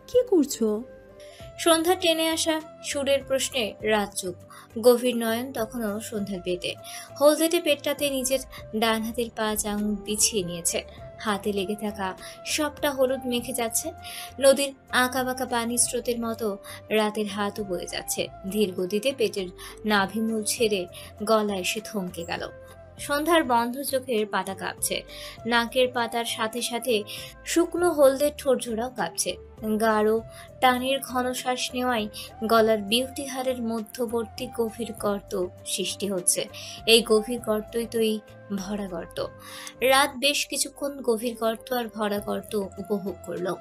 কি করছো? সন্ধ্যা টেনে আসা সুরের প্রশ্নে রাত চুপ। গভীর নয়ন তখনও সন্ধ্যার পেটে। হলদেটে পেটটাতে নিজের ডান হাতের 5 আঙুল বিছিয়ে নিয়েছে। হাতে লেগে থাকা সবটা হলুদ মেখে যাচ্ছে। নদীর আঁকাবাঁকা পানির স্রোতের মতো রাতের হাতও বয়ে যাচ্ছে ধীর গতিতে। পেটের নাভিমূল ছেড়ে গলা এসে থমকে গেল। সন্ধ্যার বন্ধ চোখের পাতা কাঁপছে। নাকের পাতার সাথে সাথে শুকনো হলদের ঠোঁটজোড়াও কাঁপছে। গাঢ় টানের ঘন শ্বাস নেওয়ায় গলার বিউটি হারের মধ্যবর্তী গভীর গর্ত সৃষ্টি হচ্ছে। এই গভীর গর্তই তো এই ভরা গর্ত। রাত বেশ কিছুক্ষণ গভীর গর্ত আর ভরা গর্ত উপভোগ করলো।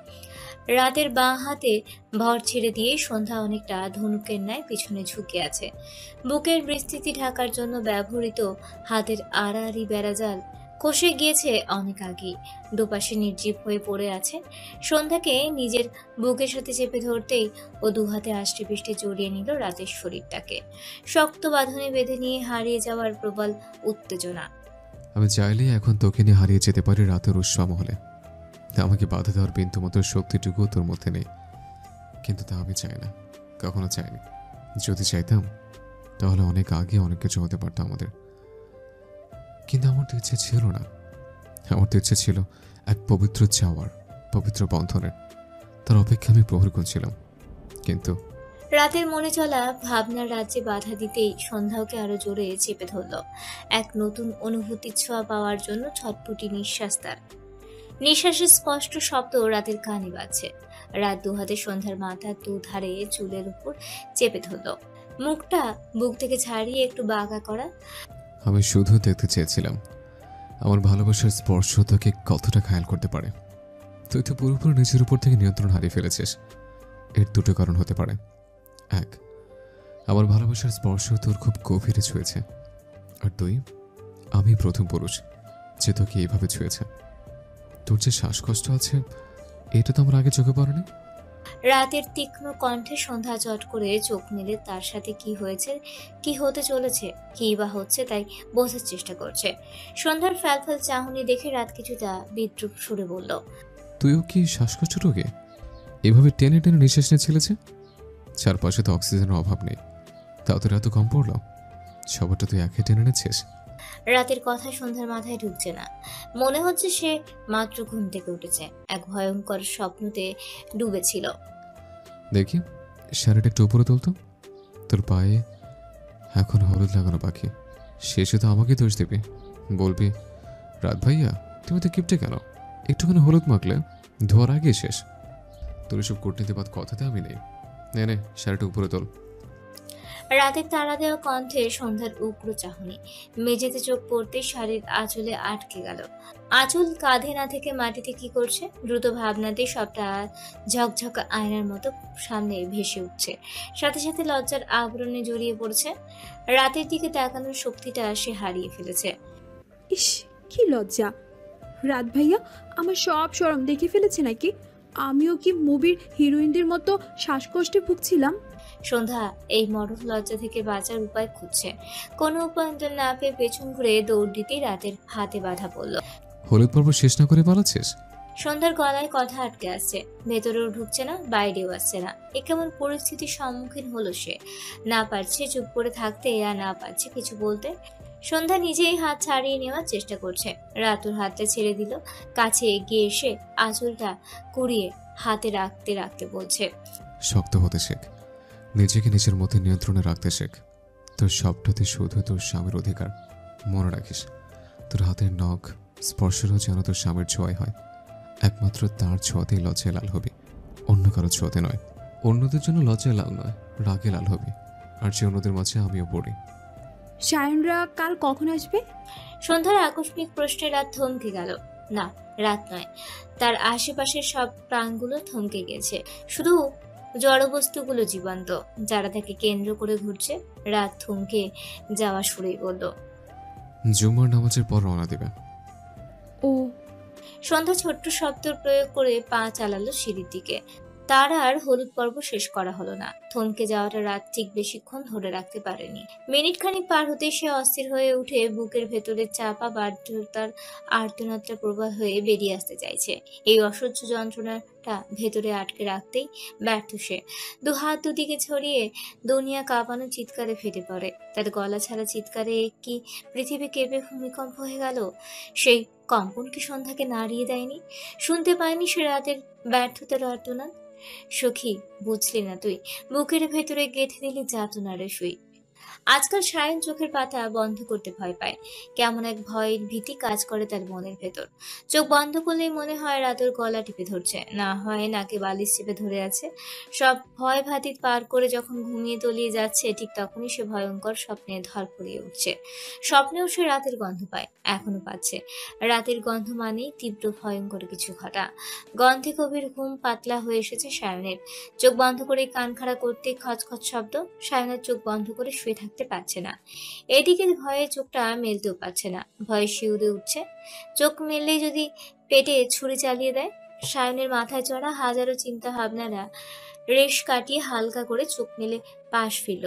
রাতের বাঁ হাতে ভর ছেড়ে দিয়ে সন্ধ্যা অনেকটা ধনুকের ন্যায় পিছনে ঝুঁকে আছে। বুকের বিস্তৃতি ঢাকার জন্য ব্যবহৃত হাতের আড়াআড়ি বেড়াজাল খসে গিয়েছে অনেক আগেই। দুপাশে নির্জীব হয়ে পড়ে আছে। সন্ধ্যাকে নিজের বুকের সাথে চেপে ধরতেই ও দুহাতে আষ্টে পৃষ্ঠে জড়িয়ে নিল রাতের শরীরটাকে। শক্ত বাঁধনে বেঁধে নিয়ে হারিয়ে যাওয়ার প্রবল উত্তেজনা। আমি চাইলেই এখন তোকে নিয়ে হারিয়ে যেতে পারি রাতের উৎসমহলে। আমাকে বাধা দেওয়ার বিন্দুমাত্র শক্তিটুকু তোর মধ্যে নেই, কিন্তু তা আমি চাই না, কখনো চাইনি। যদি চাইতাম তাহলে অনেক আগে অনেক কিছু হতে পারতো আমাদের, কিন্তু আমার তো ইচ্ছে ছিল না। আমার তো ইচ্ছে ছিল এক পবিত্র চাওয়ার, পবিত্র বন্ধনের। তার অপেক্ষা আমি প্রহর করছিলাম, কিন্তু রাতের মনে চলা ভাবনার রাজ্যে বাধা দিতেই সন্ধ্যাকে আরো জোরে চেপে ধরল। এক নতুন অনুভূতির ছোঁয়া পাওয়ার জন্য ছটফটি নিঃশ্বাস তার। নিঃশ্বাসের স্পষ্ট শব্দ রাতের কানে বাজছে। রাত দুহাতে সন্ধ্যার মাথার দুধারে চুলের উপর চেপে ধরল। মুখটা বুক থেকে ছাড়িয়ে একটু বাঁকা করা। আমি শুধু দেখতে চেয়েছিলাম আমার ভালোবাসার স্পর্শ তোকে কতটা ঘায়াল করতে পারে। তুই তো পুরোপুরি নিজের উপর থেকে নিয়ন্ত্রণ হারিয়ে ফেলেছিস। এর দুটো কারণ হতে পারে। এক, আমার ভালোবাসার স্পর্শ তোর খুব গভীরে ছুঁয়েছে। আর দুই, আমি প্রথম পুরুষ যে তোকে এইভাবে ছুঁয়েছে। তোর যে শ্বাসকষ্ট আছে এটা তো আমার আগে চোখে পড়েনি। রাতের তীক্ষ্ণ কণ্ঠে সন্ধ্যা চট করে চোখ মেলে তার সাথে কি হয়েছে, কি হতে চলেছে, কি বা হচ্ছে তাই বোঝার চেষ্টা করছে। সন্ধ্যার ফ্যালফ্যাল চাহনি দেখে রাত কিছুটা বিদ্রুপ সুরে বলল, তুইও কি শ্বাসকষ্ট রোগে এভাবে টেনে টেনে নিঃশ্বাস নিচ্ছিলে যে? চারপাশে তো অক্সিজেনের অভাব নেই, তাও তোর এত কম পড়লো। সবারটা তুই একে টেনে নিচ্ছিস। রাতের কথা সন্ধ্যার মাথায় ঢুকছে না। মনে হচ্ছে সে মাত্র ঘুম থেকে উঠেছে, এক ভয়ঙ্কর স্বপ্নতে ডুবেছিল। দেখি শাড়িটা একটু উপরে তুলতো। তোর পায়ে এখন হলুদ লাগানো বাকি। শেষে তো আমাকে দোষ দিবি, বলবি রাত ভাইয়া তুমি তো কিপটে কেন, একটুখানি হলুদ মাখলে ধোয়ার আগে শেষ। তোর এসব কূটনীতিবাদ কথাতে আমি নেই। নে নে শাড়িটা উপরে তোল। রাতের তাড়া দেওয়া কণ্ঠে সন্ধ্যার উগ্র চাহনি। মেঝেতে চোখ পড়তে শাড়ির আঁচলে আটকে গেল। আঁচল কাঁধে না থেকে মাটিতে কি করছে? দ্রুত ভাবনাতে সবটা ঝকঝকা আয়নার মতো সামনে ভেসে উঠছে। সাথে সাথে লজ্জার আবরণে জড়িয়ে পড়ছে। রাতের দিকে তাকানোর শক্তিটা সে হারিয়ে ফেলেছে। ইস, কি লজ্জা! রাত ভাইয়া আমার সব শরম দেখে ফেলেছে নাকি? আমিও কি মুভির হিরোইনদের মতো শ্বাসকষ্টে ভুগছিলাম? সন্ধ্যা এই মরণ লজ্জা থেকে বাঁচার উপায় খুঁজছে। কোনো উপায় না পেয়ে পেছন ঘুরে দৌড় দিতেই রাতের হাতে বাধা পড়ল। হলুদ পর্ব শেষ না করে পালাচ্ছিস? সন্ধ্যার গলায় কথা আটকে আসছে। ভেতরেও ঢুকছে না, বাইরেও আসছে না। এ কেমন পরিস্থিতির সম্মুখীন হলো সে? না পারছে চুপ করে থাকতে, আর না পারছে কিছু বলতে। সন্ধ্যা নিজেই হাত ছাড়িয়ে নেওয়ার চেষ্টা করছে। রাতুর হাতটা ছেড়ে দিল। কাছে এগিয়ে এসে আঁচলটা কুড়িয়ে হাতে রাখতে রাখতে বলছে, শক্ত হতে শেখ, নিজেকে নিজের মধ্যে নিয়ন্ত্রণে রাখতে শেখ। তোর সবটাতে শুধু তোর স্বামীর অধিকার। মনে রাখিস তোর হাতের নখ স্পর্শেরও যেন তোর স্বামীর ছোঁয়াই হয়। একমাত্র তার ছোঁয়াতেই লজ্জায় লাল হবি, অন্য কারো ছোঁয়াতে নয়। অন্যদের জন্য লজ্জায় লাল নয়, রাগে লাল হবি। আর যে অন্যদের মাঝে আমিও পড়ি। সায়নরা কাল কখন আসবে? সন্ধ্যার আকস্মিক প্রশ্নে রাত থমকে গেল। না, রাত নয়, তার আশেপাশের সব প্রাণগুলো থমকে গেছে। শুধু জড়বস্তুগুলো জীবন্ত, যারা তাকে কেন্দ্র করে ঘুরছে। রাত থমকে যাওয়া সুরেই বলল, জুম্মার নামাজের পর রওনা দিবে। ও, সন্ধ্যা ছোট্ট শব্দ প্রয়োগ করে পা চালালো সিঁড়ির দিকে। তার আর হলুদ পর্ব শেষ করা হলো না। থমকে যাওয়াটা রাত ঠিক বেশিক্ষণ ধরে রাখতে পারেনি। মিনিট খানিক পার হতেই সে অস্থির হয়ে উঠে বুকের ভেতরে চাপা বাধ্যতার আর্তনাদটা প্রবাহ হয়ে বেরিয়ে আসতে চাইছে। এই অসহ্য যন্ত্রণাটা ভেতরে আটকে রাখতেই ব্যর্থ সে। দুহাত দুদিকে ছড়িয়ে দুনিয়া কাঁপানো চিৎকারে ফেটে পড়ে। তার গলা ছাড়া চিৎকারে কি পৃথিবী কেঁপে ভূমিকম্প হয়ে গেল? সেই কম্পন কি সন্ধ্যাকে নাড়িয়ে দেয়নি? শুনতে পায়নি সে রাতের ব্যর্থতার আর্তনাদ? সখী, বুঝলি না তুই? বুকের ভেতরে গেঁথে দিলি যাতনারে শুই। আজকাল সায়ন চোখের পাতা বন্ধ করতে ভয় পায়। কেমন এক ভয়ের ভীতি কাজ করে তার মনের ভেতর। চোখ বন্ধ করলেই মনে হয় রাতের গলা টিপে ধরছে, না হয় নাকে বালিশ চেপে ধরে আছে। সব ভয় ভাতিত পার করে যখন ঘুমিয়ে তলিয়ে যাচ্ছে, ঠিক তখনই সে ভয়ঙ্কর স্বপ্নে ধরপড়িয়ে উঠছে। স্বপ্নেও সে রাতের গন্ধ পায়, এখনো পাচ্ছে। রাতের গন্ধ মানেই তীব্র ভয়ঙ্কর কিছু ঘটা। গন্ধে কবির ঘুম পাতলা হয়ে এসেছে সায়নের। চোখ বন্ধ করে কান খাড়া করতে খচখচ শব্দ। সায়নের চোখ বন্ধ করে শুয়ে থাকতে পারছে না। এদিকে ভয়ে চোখটা মেলতেও পারছে না। ভয়ে শিউরে উঠছে। চোখ মেললেই যদি পেটে ছুরি চালিয়ে দেয়। সায়নের মাথায় চড়া হাজারো চিন্তা ভাবনারা রেশ কাটিয়ে হালকা করে চোখ মেলে পাশ ফিরল।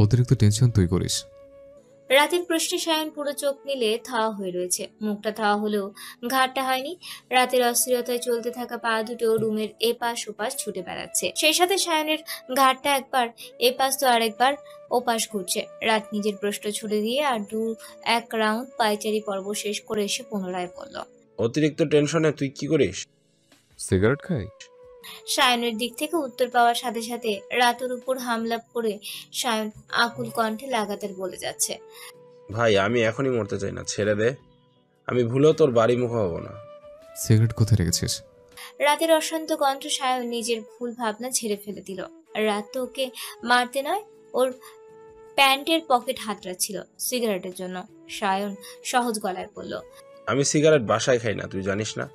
অতিরিক্ত টেনশন তুই করিস। রাতের প্রশ্নে সায়ন পুরো চোখ মিলে থাওয়া হয়ে রয়েছে। মুখটা থাওয়া হলেও ঘাটটা হয়নি। রাতের অস্থিরতায় চলতে থাকা পা দুটো রুমের এপাশ ওপাশ ছুটে বেড়াচ্ছে। সেই সাথে সায়নের ঘাটটা একবার এপাশ তো আরেকবার ওপাশ ঘুরছে। রাত নিজের প্রশ্ন ছুড়ে দিয়ে আর এক রাউন্ড পায়চারি পর্ব শেষ করে এসে পুনরায় বলল, অতিরিক্ত টেনশনে তুই কি করিস? সিগারেট খাই? সায়নের দিক থেকে উত্তর পাওয়ার সাথে সাথে রাতের উপর হামলা করে সায়ন আকুল কণ্ঠে লাগাতার বলে যাচ্ছে, ভাই, আমি এখনই মরতে চাই না, ছেড়ে দে। আমি ভুলেও তোর বাড়ি মুখ হব না। সিগারেট কোথায় রেখেছিস? রাতের অশান্ত কণ্ঠ সায়ন নিজের ভুল ভাবনা ঝেড়ে ফেলে দিল। রাত তো ওকে মারতে নয়, ওর প্যান্টের পকেট হাতড়াচ্ছিল সিগারেটের জন্য। সায়ন সহজ গলায় বলল, আমি সিগারেট বাসায় খাই না, তুই জানিস না?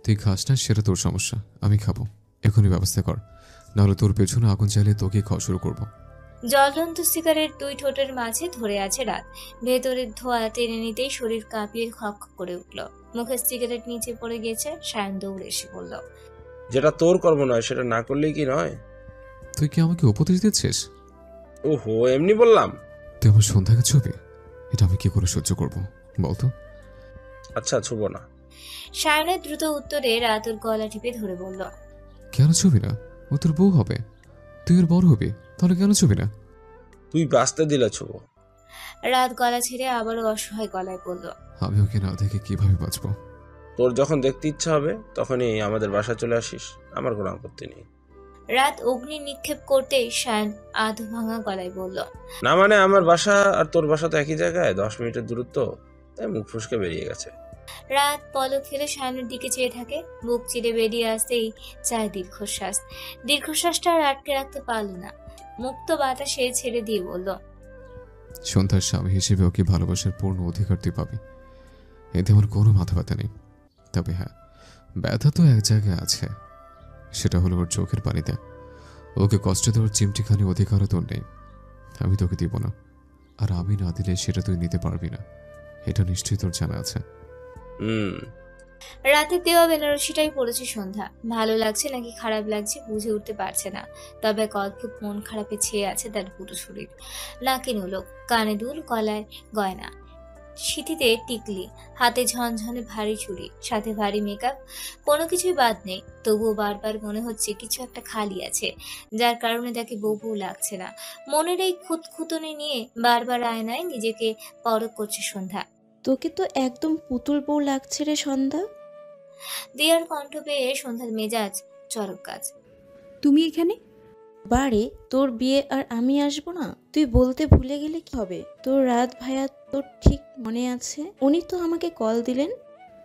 তুই খাস না সেটা তোর সমস্যা, আমি খাবো। এখনই ব্যবস্থা কর, নাহলে তোর পেছনে আগুন জ্বালিয়ে তোকে খাওয়া শুরু করবো। জ্বলন্ত সিগারেট দুই ঠোঁটের মাঝে ধরে আছে রাত। ভেতরের ধোঁয়া টেনে নিতেই শরীর কাঁপিয়ে খক করে উঠল। মুখের সিগারেট নিচে পড়ে গেছে। সায়ন দৌড়ে এসে বলল, যেটা তোর কর্ম নয় সেটা না করলেই কি নয়? তুই কি আমাকে উপদেশ দিচ্ছিস? ওহো, এমনি বললাম। তুই আমার সন্ধ্যাকে ছবি, এটা আমি কি করে সহ্য করবো বলতো? আচ্ছা, ছুব না। সায়নের দ্রুত উত্তরে রাত ওর গলা টিপে ধরে বলল, কেন ছবি না? ও তোর বউ হবে, তুই ওর বড় হবি, তাহলে কেন ছবি না? তুই বাঁচতে দিলে ছুব। রাত গলা ছেড়ে আবারও অসহায় গলায় বলল, আমি ওকে না দেখে কিভাবে বাঁচবো? তোর যখন দেখতে ইচ্ছা হবে তখনই আমাদের বাসায় চলে আসিস, আমার কোনো আপত্তি নেই। রাত অগ্নি নিক্ষেপ করতেই সায়ন আধ ভাঙা গলায় বলল, না মানে আমার বাসা আর তোর বাসা তো একই জায়গায়, 10 মিনিটের দূরত্ব, তাই মুখ ফসকে বেরিয়ে গেছে। রাত পলক ফেলে সায়নের দিকে চেয়ে থাকে। বুক চিরে বেরিয়ে আসতেই চায় দীর্ঘশ্বাস। দীর্ঘশ্বাসটা আর আটকে রাখতে পারল না। মুক্ত বাতাসে ছেড়ে দিয়ে বলল, সন্ধ্যার স্বামী হিসেবে ওকে ভালোবাসার পূর্ণ অধিকার তুই পাবি, এতে আমার কোনো মাথা ব্যথা নেই। তবে হ্যাঁ, ব্যথা তো এক জায়গায় আছে, সেটা হলো ওর চোখের পানিতে। ওকে কষ্ট দেওয়ার চিমটিখানি অধিকারও তোর নেই, আমি তোকে দিব না। আর আমি না দিলে সেটা তুই নিতে পারবি না, এটা নিশ্চয়ই তোর জানা আছে। রাতে দেওয়া বেনারসিটাই পড়েছে সন্ধ্যা। ভালো লাগছে নাকি খারাপ লাগছে বুঝে উঠতে পারছে না। তবে এক অদ্ভুত মন খারাপে ছেয়ে আছে তার পুরো শরীর। নাকে নোলক, কানে দুল, গলায় গয়না, সিঁথিতে টিকলি, হাতে ঝনঝনে ভারী চুড়ি, সাথে ভারী মেকআপ। কোনো কিছুই বাদ নেই। তবুও বারবার মনে হচ্ছে কিছু একটা খালি আছে, যার কারণে তাকে বউ বউ লাগছে না। মনের এই খুঁতখুঁতনি নিয়ে বারবার আয়নায় নিজেকে পরখ করছে সন্ধ্যা। তোকে তো একদম পুতুল বউ লাগছে রে সন্ধ্যা। দিয়ার কণ্ঠ পেয়ে সন্ধ্যার মেজাজ চরক গাছ। তুমি এখানে? বারে তোর বিয়ে আর আমি আসবো না? তুই বলতে ভুলে গেলে কি হবে? তোর রাত ভাইয়া তোর ঠিক মনে আছে? উনি তো আমাকে কল দিলেন।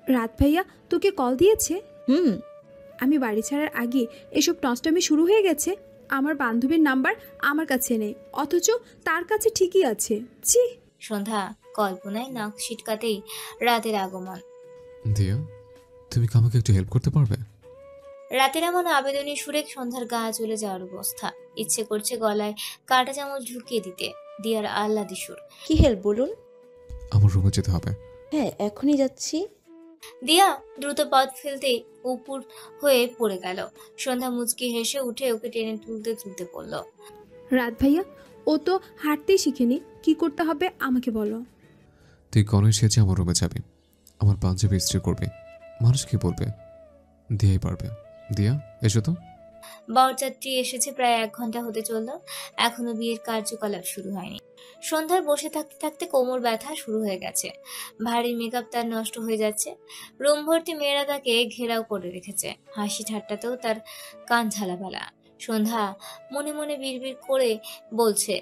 রাত ভাইয়া তোকে কল দিয়েছে? আমি বাড়ি ছাড়ার আগে এসব টস্টামি শুরু হয়ে গেছে। আমার বান্ধবীর নাম্বার আমার কাছে নেই, অথচ তার কাছে ঠিকই আছে। ছি! সন্ধ্যা কল্পনায় নাক ছিটকাতেই রাতের আগমন। দিয়া, তুমি কি আমাকে একটু হেল্প করতে পারবে? রাতের এমন আবেদনী সুরে সন্ধ্যার গা চলে যাওয়ার অবস্থা। ইচ্ছে করছে গলায় কাঁটা চামচ ঢুকিয়ে দিতে। দিয়ার আহ্লাদি সুর। কি হেল্প বলুন? আমার রুমে যেতে হবে। হ্যাঁ, এখনই যাচ্ছি। দিয়া দ্রুত পথ ফেলতেই উপর হয়ে পড়ে গেল। সন্ধ্যা মুচকি হেসে উঠে ওকে টেনে তুলতে তুলতে বলল, রাত ভাইয়া, ও তো হাঁটতেই শিখেনি, কি করতে হবে আমাকে বলো। তুই কনে সেজে আমার রুমে যাবি, আমার পাঞ্জাবি ইস্ত্রি করবি, মানুষ কি বলবে? দিয়াই পারবে। দিয়া, এসো তো। বরযাত্রী এসেছে প্রায় 1 ঘন্টা হতে চলল, এখনো বিয়ের কার্যকলাপ শুরু হয়নি। সন্ধ্যার বসে থাকতে থাকতে কোমর ব্যথা শুরু হয়ে গেছে। ভারী মেকআপ তার নষ্ট হয়ে যাচ্ছে। রুম ভর্তি মেয়েরা তাকে ঘেরাও করে রেখেছে, হাসি ঠাট্টাতেও তার কান ঝালাপালা। সন্ধ্যা মনে মনে বিড়বিড় করে বলছে,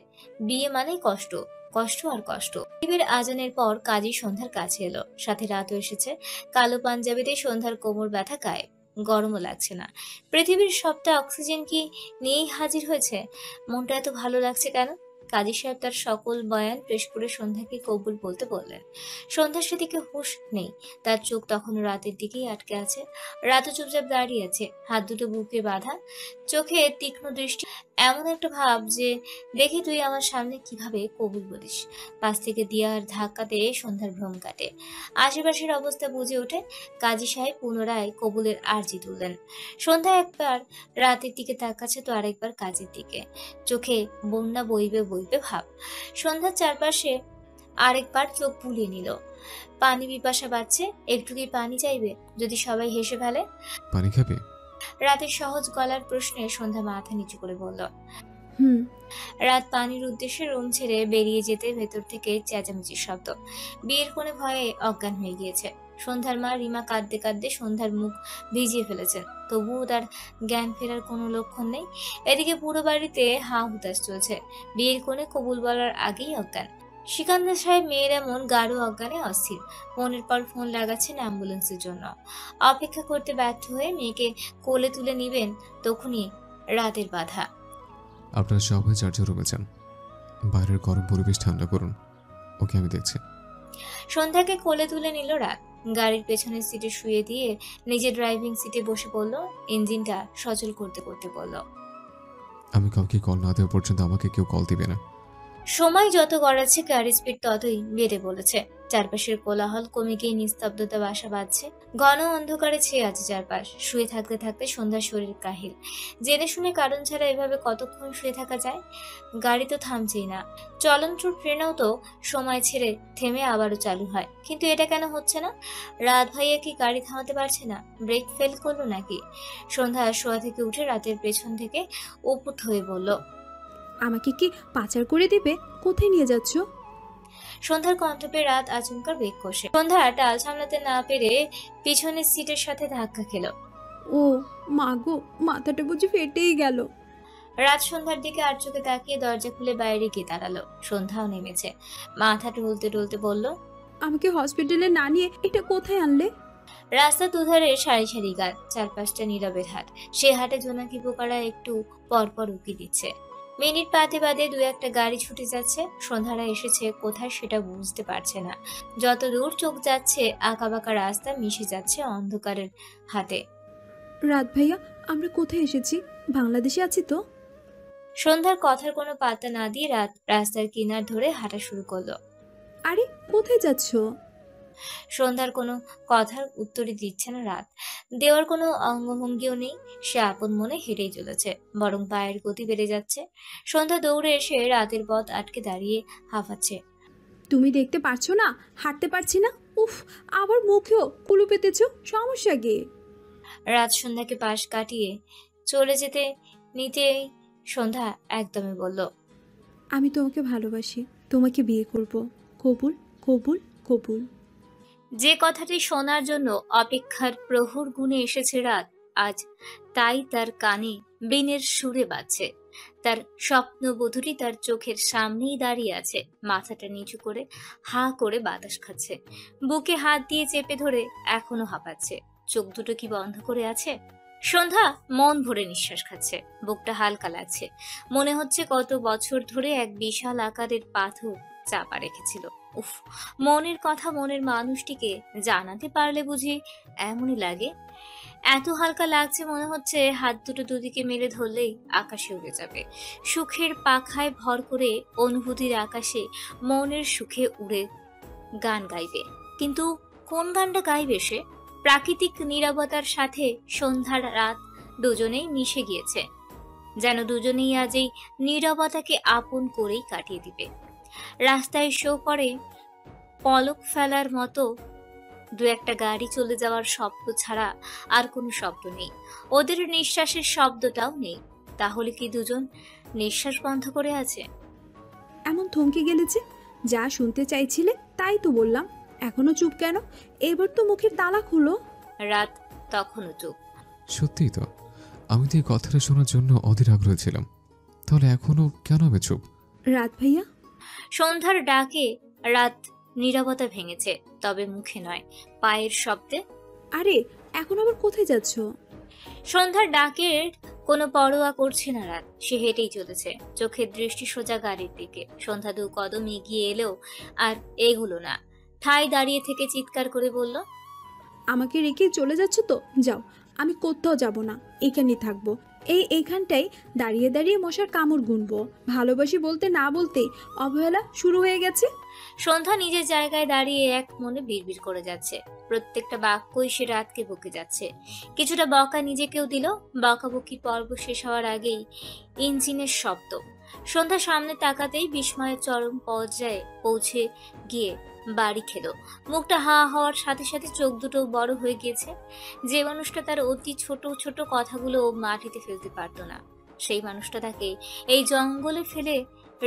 বিয়ে মানেই কষ্ট, কষ্ট আর কষ্ট। বিয়ের আজানের পর কাজী সন্ধ্যার কাছে এলো, সাথে রাতও এসেছে। কালো পাঞ্জাবিতে সন্ধ্যার কোমর ব্যথা গায়েব, গরমও লাগছে না। পৃথিবীর সবটা অক্সিজেন কি নিয়েই হাজির হয়েছে? মনটা এত ভালো লাগছে কেন? কাজী সাহেব তার সকল বয়ান পেশ করে সন্ধ্যাকে কবুল বলতে বললেন। সন্ধ্যার সেদিকে হুঁশ নেই, তার চোখ তখনও রাতের দিকেই আটকে আছে। রাতও চুপচাপ দাঁড়িয়ে আছে, হাত দুটো বুকে বাঁধা, চোখে তীক্ষ্ণ দৃষ্টি, এমন একটা ভাব যে দেখি তুই আমার সামনে কিভাবে কবুল বলিস। পাশ থেকে দিয়ার ধাক্কাতে সন্ধ্যার ভ্রম কাটে, আশেপাশের অবস্থা বুঝে ওঠে। কাজী সাহেব পুনরায় কবুলের আর্জি তুললেন। সন্ধ্যা একবার রাতের দিকে তাকাচ্ছে তো আরেকবার কাজের দিকে, চোখে বন্যা বইবে বইবে ভাব। সন্ধ্যার চারপাশে আরেকবার চোখ বুলিয়ে নিল। পানি পিপাসা বাড়ছে, একটু কি পানি চাইবে যদি সবাই হেসে ফেলে? পানি খাবে? রাতের সহজ গলার প্রশ্নে সন্ধ্যা মাথা নিচু করে বলল। হুম। রাত পানির উদ্দেশ্যে রুম ছেড়ে বেরিয়ে যেতে ভেতর থেকে চেঁচামেচির শব্দ। বিয়ের কোণে ভয়ে অজ্ঞান হয়ে গিয়েছে। সন্ধ্যার মা রিমা কাঁদতে কাঁদতে সন্ধ্যার মুখ ভিজিয়ে ফেলেছেন, তবুও তার জ্ঞান ফেরার কোনো লক্ষণ নেই। এদিকে পুরো বাড়িতে হা হুতাশ চলছে। বিয়ের কোণে কবুল বলার আগেই অজ্ঞান। সিকান্দার সাহেব মেয়ের এমন গাঢ় অজ্ঞানে অস্থির। ফোনের পর ফোন লাগাচ্ছেন অ্যাম্বুলেন্সের জন্য। অপেক্ষা করতে ব্যর্থ হয়ে মেয়েকে কোলে তুলে নিবেন, তখনই রাতের বাধা। আপনারা সবাই যার যার রুমে যান, বাইরের গরম পরিবেশ ঠান্ডা করুন, ওকে আমি দেখছি। সন্ধ্যাকে কোলে তুলে নিল রাত। গাড়ির পেছনের সিটে শুয়ে দিয়ে নিজে ড্রাইভিং সিটে বসে পড়ল। ইঞ্জিনটা সচল করতে করতে বলল, আমি কাউকে কল না দেওয়া পর্যন্ত আমাকে কেউ কল দিবে না। সময় যত গড়াচ্ছে গাড়ির স্পিড ততই বেড়ে বলেছে। চারপাশের কোলাহল কমে গিয়ে নিস্তব্ধতা বাসা বাঁধছে। ঘন অন্ধকারে ছেয়ে আছে চারপাশ। শুয়ে থাকতে থাকতে সন্ধ্যার শরীর কাহিল। জেনে শুনে কারণ ছাড়া এভাবে কতক্ষণ শুয়ে থাকা যায়? গাড়ি তো থামছেই না। চলন্ত ট্রেনেও তো সময় ছেড়ে থেমে আবারও চালু হয়, কিন্তু এটা কেন হচ্ছে না? রাত ভাইয়া কি গাড়ি থামাতে পারছে না? ব্রেক ফেল করলো নাকি? সন্ধ্যা শোয়া থেকে উঠে রাতের পেছন থেকে উপুত হয়ে বলল, আমাকে কি পাচার করে দিবে? কোথায় নিয়ে যাচ্ছ? সন্ধ্যার কণ্ঠ পেয়ে রাত আচমকার বেগ কষে। সন্ধ্যা টাল সামলাতে না পেরে পিছনের সিটের সাথে ধাক্কা খেল। ও মা গো, মাথাটা বুঝি ফেটেই গেল। রাত সন্ধ্যার দিকে আর চোখে তাকিয়ে দরজা খুলে বাইরে গিয়ে দাঁড়ালো। সন্ধ্যাও নেমেছে। মাথা টলতে টলতে বলল, আমাকে হসপিটালে না নিয়ে এটা কোথায় আনলে? রাস্তার দুধারে সারি সারি গাছ, চারপাশটা নীরবের হাট। সে হাটে জোনাকি পোকারা একটু পরপর উকি দিচ্ছে। মিনিট বাদে বাদে দু একটা গাড়ি ছুটে যাচ্ছে। সন্ধ্যারা এসেছে কোথায় সেটা বুঝতে পারছে না। যত দূর চোখ যাচ্ছে আঁকাবাঁকা রাস্তা মিশে যাচ্ছে অন্ধকারের হাতে। রাত ভাইয়া, আমরা কোথায় এসেছি? বাংলাদেশে আছি তো? সন্ধ্যার কথার কোনো পাত্তা না দিয়ে রাত রাস্তার কিনার ধরে হাঁটা শুরু করলো। আরে কোথায় যাচ্ছ? সন্ধ্যার কোনো কথার উত্তরই দিচ্ছে না রাত। দেওয়ার কোনো অঙ্গভঙ্গিও নেই। সে আপন মনে হেঁটেই চলেছে, বরং পায়ের গতি বেড়ে যাচ্ছে। সন্ধ্যা দৌড়ে এসে রাতের পথ আটকে দাঁড়িয়ে হাঁফাচ্ছে। তুমি দেখতে পারছো না হাঁটতে পারছি না? উফ, আবার মুখেও কুলু পেতেছ, সমস্যা কি? রাত সন্ধ্যাকে পাশ কাটিয়ে চলে যেতে নিতেই সন্ধ্যা একদমই বলল, আমি তোমাকে ভালোবাসি, তোমাকে বিয়ে করব। কবুল কবুল কবুল। যে কথাটি শোনার জন্য অপেক্ষার প্রহর গুণে এসেছে রাত, আজ তাই তার কানে বিনের সুরে বাজছে। তার স্বপ্নবধূটি তার চোখের সামনেই দাঁড়িয়ে আছে, মাথাটা নিচু করে হা করে বাতাস খাচ্ছে। বুকে হাত দিয়ে চেপে ধরে এখনো হাঁপাচ্ছে। চোখ দুটো কি বন্ধ করে আছে? সন্ধ্যা মন ভরে নিঃশ্বাস খাচ্ছে। বুকটা হালকা লাগছে। মনে হচ্ছে কত বছর ধরে এক বিশাল আকারের পাথর চাপা রেখেছিল। উফ, মনের কথা মনের মানুষটিকে জানাতে পারলে বুঝি এমনই লাগে। এত হালকা লাগছে, মনে হচ্ছে হাত দুটো দুদিকে মেলে ধরলেই আকাশে উড়ে যাবে। সুখের পাখায় ভর করে অনুভূতির আকাশে মনের সুখে উড়ে গান গাইবে। কিন্তু কোন গানটা গাইবে সে? প্রাকৃতিক নীরবতার সাথে সন্ধ্যার রাত দুজনেই মিশে গিয়েছে, যেন দুজনেই আজ এই নীরবতাকে আপন করেই কাটিয়ে দিবে। রাস্তায় শো করে পলক ফেলার মতো দু একটা গাড়ি চলে যাওয়ার শব্দ ছাড়া আর কোনো শব্দ নেই। ওদের নিঃশ্বাসের শব্দটাও নেই। তাহলে কি দুজন নিঃশ্বাস বন্ধ করে আছে? এমন থমকে গেলে যে? যা শুনতে চাইছিলে তাই তো বললাম, এখনো চুপ কেন? এবার তো মুখের তালা খুলো। রাত তখনও চুপ। সত্যিই তো, আমি তো এই কথাটা শোনার জন্য অধীর আগ্রহ ছিলাম। তাহলে এখনো কেন আমি চুপ? রাত ভাইয়া। সন্ধ্যার ডাকে রাত নীরবতা ভেঙেছে, তবে মুখে নয়, পায়ের শব্দে। আরে এখন আবার কোথায় যাচ্ছ? সন্ধ্যার ডাকের কোনো পরোয়া করছে না রাত। সে হেঁটেই চলেছে, চোখের দৃষ্টি সোজা গাড়ির দিকে। সন্ধ্যা 2 কদম এগিয়ে এলেও আর এগুলো না, ঠায় দাঁড়িয়ে থেকে চিৎকার করে বলল, আমাকে রেখে চলে যাচ্ছ তো? যাও, আমি কোথাও যাব না, এখানেই থাকবো। এইখানটাই দাঁড়িয়ে দাঁড়িয়ে মশার কামড় গুনবো। ভালোবাসি বলতে না বলতেই অবহেলা শুরু হয়ে গেছে। সন্ধ্যা নিজের জায়গায় দাঁড়িয়ে এক মনে বিড়বিড় করে যাচ্ছে। প্রত্যেকটা বাক্যই সে রাতকে বকে যাচ্ছে। কিছুটা বকা নিজেকেও দিল। বকাবকির পর্ব শেষ হওয়ার আগেই ইঞ্জিনের শব্দ। সন্ধ্যা সামনে তাকাতেই বিস্ময়ের চরম পর্যায়ে পৌঁছে গিয়ে বাড়ি খেলো। মুখটা হা হওয়ার সাথে সাথে চোখ দুটো বড় হয়ে গিয়েছে। যে মানুষটা তার অতি ছোট ছোট কথাগুলো মাটিতে ফেলতে পারতো না, সেই মানুষটা তাকে এই জঙ্গলে ফেলে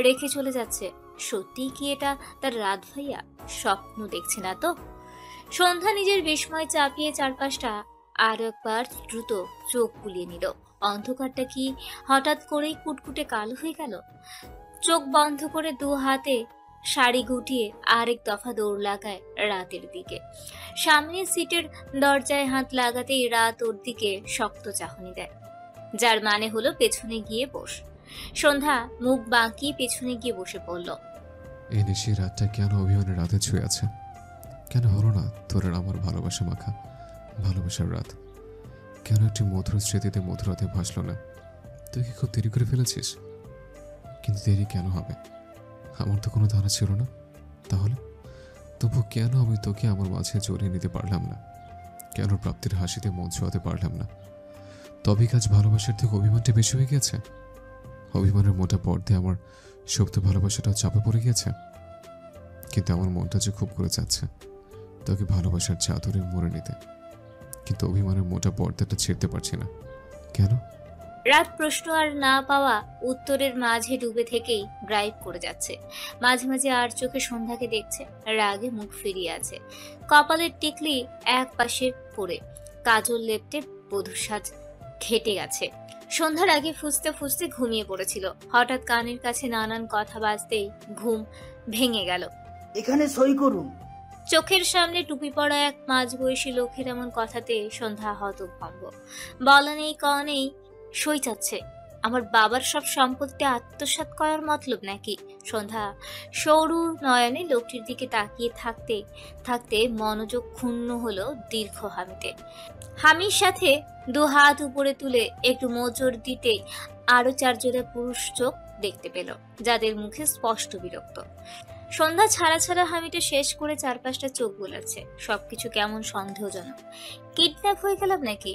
রেখে চলে যাচ্ছে। সত্যি কি এটা তার রাত ভাইয়া? স্বপ্ন দেখছে না তো? সন্ধ্যা নিজের বিস্ময় চাপিয়ে চারপাশটা আর একবার দ্রুত চোখ বুলিয়ে নিল। অন্ধকারটা কি হঠাৎ করেই কুটকুটে কালো হয়ে গেল? চোখ বন্ধ করে 2 হাতে শাড়ি গুটিয়ে আরেক দফা দৌড় লাগায় রাতের দিকে। সামনের সিটের দরজায় হাত লাগাতেই রাত ওর দিকে শক্ত চাহনি দেয়, যার মানে হলো পেছনে গিয়ে বস। সন্ধ্যা মুখ বাঁকিয়ে পেছনে গিয়ে বসে পড়ল। এই নিশি রাতটা কেন অভিমানের রাতে ছুঁয়ে আছে? কেন হলো না তোর আর আমার ভালোবাসা মাখা ভালোবাসার রাত? কেন একটি মধুর স্মৃতিতে মধুরাতে ভাসলো না? তুই কি খুব দেরি করে ফেলেছিস? কিন্তু দেরি কেন হবে? আমার তো কোনো ধারণা ছিল না। তাহলে তবু কেন আমি তোকে আমার মাঝে জড়িয়ে নিতে পারলাম না? কেন প্রাপ্তির হাসিতে মন ছোঁয়াতে পারলাম না? তবে কাজ ভালোবাসার থেকে অভিমানটা বেশি হয়ে গেছে। অভিমানের মোটা পর্দায় আমার সুপ্ত ভালোবাসাটাও চাপে পড়ে গেছে। কিন্তু আমার মনটা যে খুব করে যাচ্ছে তোকে ভালোবাসার চাদরে মুড়ে নিতে, কিন্তু অভিমানের মোটা পর্দাটা ছেড়তে পারছি না। কেন? রাত প্রশ্ন আর না পাওয়া উত্তরের মাঝে ডুবে থেকেই ড্রাইভ করে যাচ্ছে। মাঝে মাঝে আর চোখে সন্ধ্যাকে দেখছে, রাগে মুখ ফিরিয়ে আছে। কপালের টিকলি এক পাশে পড়ে, কাজল লেপটে বধূর সাজ ঘেটে গেছে। সন্ধ্যার আগে ফুসতে ফুসতে ঘুমিয়ে পড়েছিল। হঠাৎ কানের কাছে নানান কথা বাজতেই ঘুম ভেঙে গেল। এখানে সই করুন। চোখের সামনে টুপি পরা এক মাঝবয়সী লোকের এমন কথাতে সন্ধ্যা হতভম্ব। বলা নেই ক নেই, সই চাচ্ছে। আমার বাবার সব সম্পত্তি আত্মসাৎ করার মতলব নাকি? সন্ধ্যা সরু নয়নে লোকটির দিকে তাকিয়ে থাকতে থাকতে মনোযোগ ক্ষুণ্ণ হলো দীর্ঘ হামিতে। হামির সাথে 2 হাত উপরে তুলে একটু মোচড় দিতে আরো 4 জোড়া পুরুষ চোখ দেখতে পেল, যাদের মুখে স্পষ্ট বিরক্ত। সন্ধ্যা ছাড়া ছাড়া হামিটা শেষ করে চারপাশটা চোখ বোলাচ্ছে। সবকিছু কেমন সন্দেহজনক। কিডন্যাপ হয়ে গেলাম নাকি?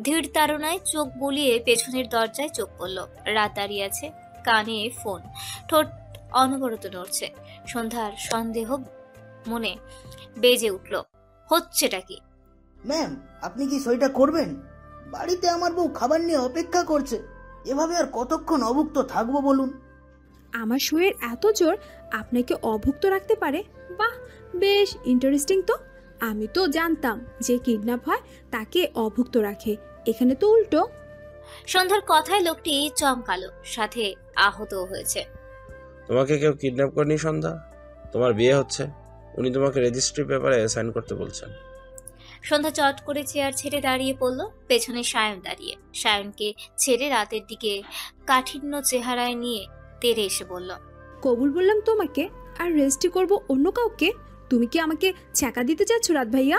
ধীর তাড়নায় চোখ বুলিয়ে পেছনের দরজায় চোখ পড়ল। রাত দাঁড়িয়ে আছে, কানে ফোন, ঠোঁট অনবরত নড়ছে। সন্ধ্যার সন্দেহ মনে বেজে উঠল, হচ্ছেটা কি? ম্যাম, আপনি কি সইটা করবেন? বাড়িতে আমার বউ খাবার নিয়ে অপেক্ষা করছে। এভাবে আর কতক্ষণ অভুক্ত থাকবো বলুন? আমার শোয়ের এত জোর আপনাকে অভুক্ত রাখতে পারে? বাহ, বেশ ইন্টারেস্টিং তো। আমি তো জানতাম যে কিডন্যাপ হয় তাকে অভুক্ত রাখে, এখানে তো উল্টো। সন্ধ্যার কথায় লোকটি চমকালো, সাথে আহতও হয়েছে। তোমাকে কেউ কিডন্যাপ করেনি সন্ধ্যা, তোমার বিয়ে হচ্ছে। উনি তোমাকে রেজিস্ট্রি পেপারে সাইন করতে বলছেন। সন্ধ্যা চট করে চেয়ার ছেড়ে দাঁড়িয়ে পড়ল। পেছনে সায়ন দাঁড়িয়ে। সায়নকে ছেড়ে রাতের দিকে কাঠিন্য চেহারায় নিয়ে তেড়ে এসে বলল, কবুল বললাম তোমাকে, আর রেজিস্ট্রি করব অন্য কাউকে? তুমি কি আমাকে ছ্যাঁকা দিতে চাচ্ছ রাত ভাইয়া?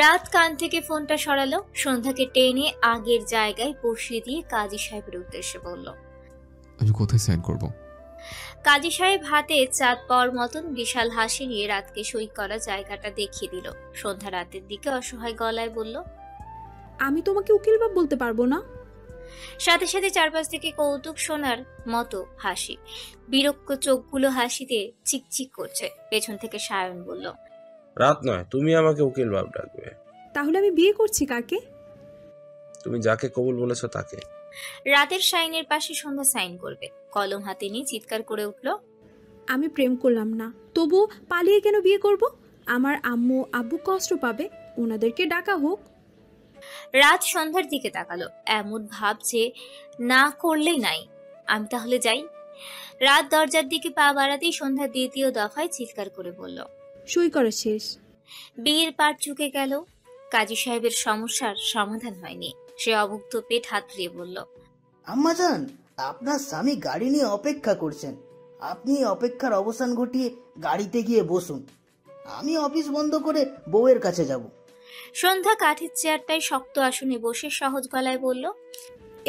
রাত কান থেকে ফোনটা সরালো, সন্ধ্যাকে টেনে আগের জায়গায় বসিয়ে দিয়ে কাজী সাহেবের উদ্দেশ্যে বলল, আমি কোথায় সাইন করব? কাজী সাহেব হাতে চাঁদ পাওয়ার মতন বিশাল হাসি নিয়ে রাতকে সই করা জায়গাটা দেখিয়ে দিল। সন্ধ্যা রাতের দিকে অসহায় গলায় বলল, আমি তোমাকে উকিল বাপ বলতে পারবো না। সাথে সাথে চারপাশ থেকে কৌতুক শোনার মতো হাসি। বিরক্ত চোখগুলো হাসিতে চিকচিক করছে। পেছন থেকে সায়ন বলল, রাত নয়, তুমি আমাকে উকিল বাপ ডাকবে। তাহলে আমি বিয়ে করছি কাকে? তুমি যাকে কবুল বলেছো তাকে। রাতের সাইনের পাশে সন্ধ্যা সাইন করবে। কলম হাতে নিয়ে চিৎকার করে উঠল, আমি প্রেম করলাম না, তবুও পালিয়ে কেন বিয়ে করব? আমার আম্মু আব্বু কষ্ট পাবে, ওনাদেরকে ডাকা হোক। রাত সন্ধ্যার দিকে তাকালো, এমন ভাব যে না করলেই নাই। আমি তাহলে যাই। রাত দরজার দিকে পা বাড়াতেই সন্ধ্যা দ্বিতীয় দফায় চিৎকার করে বলল, সই করা শেষ। বিয়ের পার চুকে গেল। কাজী সাহেবের সমস্যার সমাধান হয়নি। সে অভুক্ত পেট হাতড়িয়ে বলল, আম্মাজান, আপনার স্বামী গাড়ি নিয়ে অপেক্ষা করছেন। আপনি অপেক্ষার অবসান ঘটিয়ে গাড়িতে গিয়ে বসুন। আমি অফিস বন্ধ করে বউয়ের কাছে যাব। সন্ধ্যা কাঠের চেয়ারটায় শক্ত আসনে বসে সহজ গলায় বলল,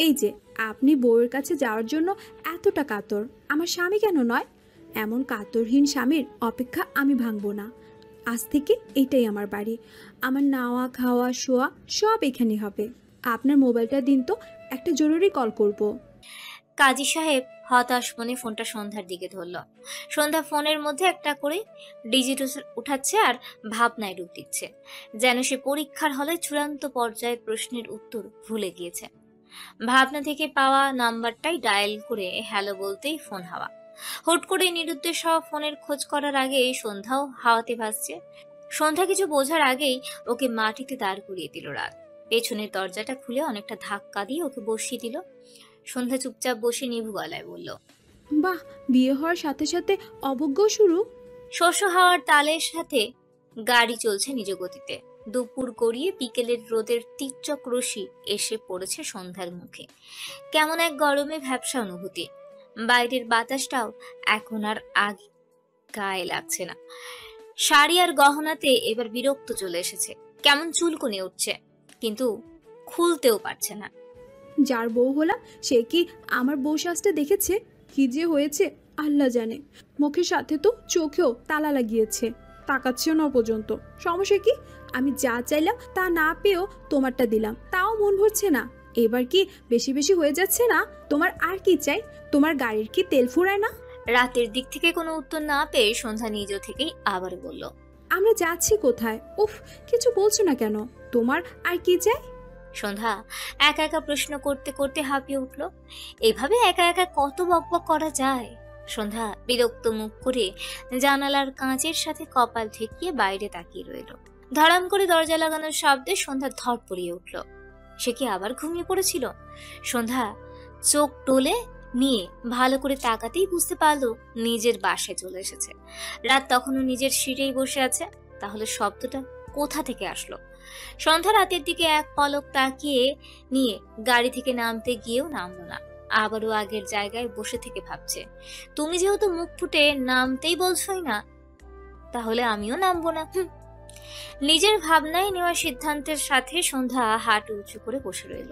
এই যে আপনি বউয়ের কাছে যাওয়ার জন্য এতটা কাতর, আমার স্বামী কেন নয়? এমন কাতরহীন স্বামীর অপেক্ষা আমি ভাঙবো না। আজ থেকে এটাই আমার বাড়ি। আমার নাওয়া খাওয়া শোয়া সব এখানে হবে। আপনার মোবাইলটা দিন তো, একটা জরুরি কল করব। কাজী সাহেব হতাশ মনে ফোনটা সন্ধ্যার দিকে ধরল। সন্ধ্যা ফোনের মধ্যে একটা করে ডিজিট উঠাচ্ছে আর ভাবনায় ডুব দিচ্ছে, যেন সে পরীক্ষার হলে চূড়ান্ত পর্যায়ের প্রশ্নের উত্তর ভুলে গিয়েছে। ভাবনা থেকে পাওয়া নাম্বারটাই ডায়াল করে হ্যালো বলতেই ফোন হাওয়া। হুট করে নিরুদ্দেশ হওয়া ফোনের খোঁজ করার আগে সন্ধ্যাও হাওয়াতে ভাসছে। সন্ধ্যা কিছু বোঝার আগেই ওকে মাটিতে দাঁড় করিয়ে দিল রাত। পেছনের দরজাটা খুলে অনেকটা ধাক্কা দিয়ে ওকে বসিয়ে দিল। সন্ধ্যা চুপচাপ বসে নিভু গলায় বলল, বাহ, বিয়ে হওয়ার সাথে সাথে অবজ্ঞ শুরু। শস্য হাওয়ার তালের সাথে গাড়ি চলছে নিজ গতিতে। দুপুর গড়িয়ে বিকেলের রোদের তীর্যক রশ্মি এসে পড়েছে সন্ধ্যার মুখে। কেমন এক গরমে ভ্যাপসা অনুভূতি। বাইরের বাতাসটাও এখন আর আগে গায়ে লাগছে না। শাড়ি আর গহনাতে এবার বিরক্ত চলে এসেছে। কেমন চুলকুনি উঠছে, কিন্তু খুলতেও পারছে না। যার বউ হলাম সে কি আমার বউ সাজটা দেখেছে? কি যে হয়েছে আল্লাহ জানে। মুখের সাথে তো চোখেও তালা লাগিয়েছে, তাকাচ্ছেও না পর্যন্ত। সমস্যা কি? আমি যা চাইলাম তা না পেয়েও তোমারটা দিলাম, তাও মন ভরছে না। এবার কি বেশি বেশি হয়ে যাচ্ছে না? তোমার আর কি চাই? তোমার গাড়ির কি তেল ফুরায় না? রাতের দিক থেকে কোনো উত্তর না পেয়ে সন্ধ্যা নিজ থেকেই আবার বলল, আমরা যাচ্ছি কোথায়? উফ, কিছু বলছো না কেন? তোমার আর কি চাই? সন্ধ্যা একা একা প্রশ্ন করতে করতে হাঁপিয়ে উঠল। এভাবে একা একা কত বকবক করা যায়? সন্ধ্যা বিরক্ত মুখ করে জানালার কাঁচের সাথে কপাল ঠেকিয়ে বাইরে তাকিয়ে রইল। ধড়াম করে দরজা লাগানোর শব্দে সন্ধ্যা ধর পড়িয়ে উঠল। সে কি আবার ঘুমিয়ে পড়েছিল? সন্ধ্যা চোখ টোলে নিয়ে ভালো করে তাকাতেই বুঝতে পারলো নিজের বাসায় চলে এসেছে। রাত তখনও নিজের সিটেই বসে আছে। তাহলে শব্দটা কোথা থেকে আসলো? সন্ধ্যা রাতের দিকে এক পলক তাকিয়ে নিয়ে গাড়ি থেকে নামতে গিয়েও নামলো না। আবারও আগের জায়গায় বসে থেকে ভাবছে, তুমি যেহেতু মুখ ফুটে নামতেই বলছোই না, তাহলে আমিও নামবো না। নিজের ভাবনায় নেওয়া সিদ্ধান্তের সাথে সন্ধ্যা হাঁটু উঁচু করে বসে রইল।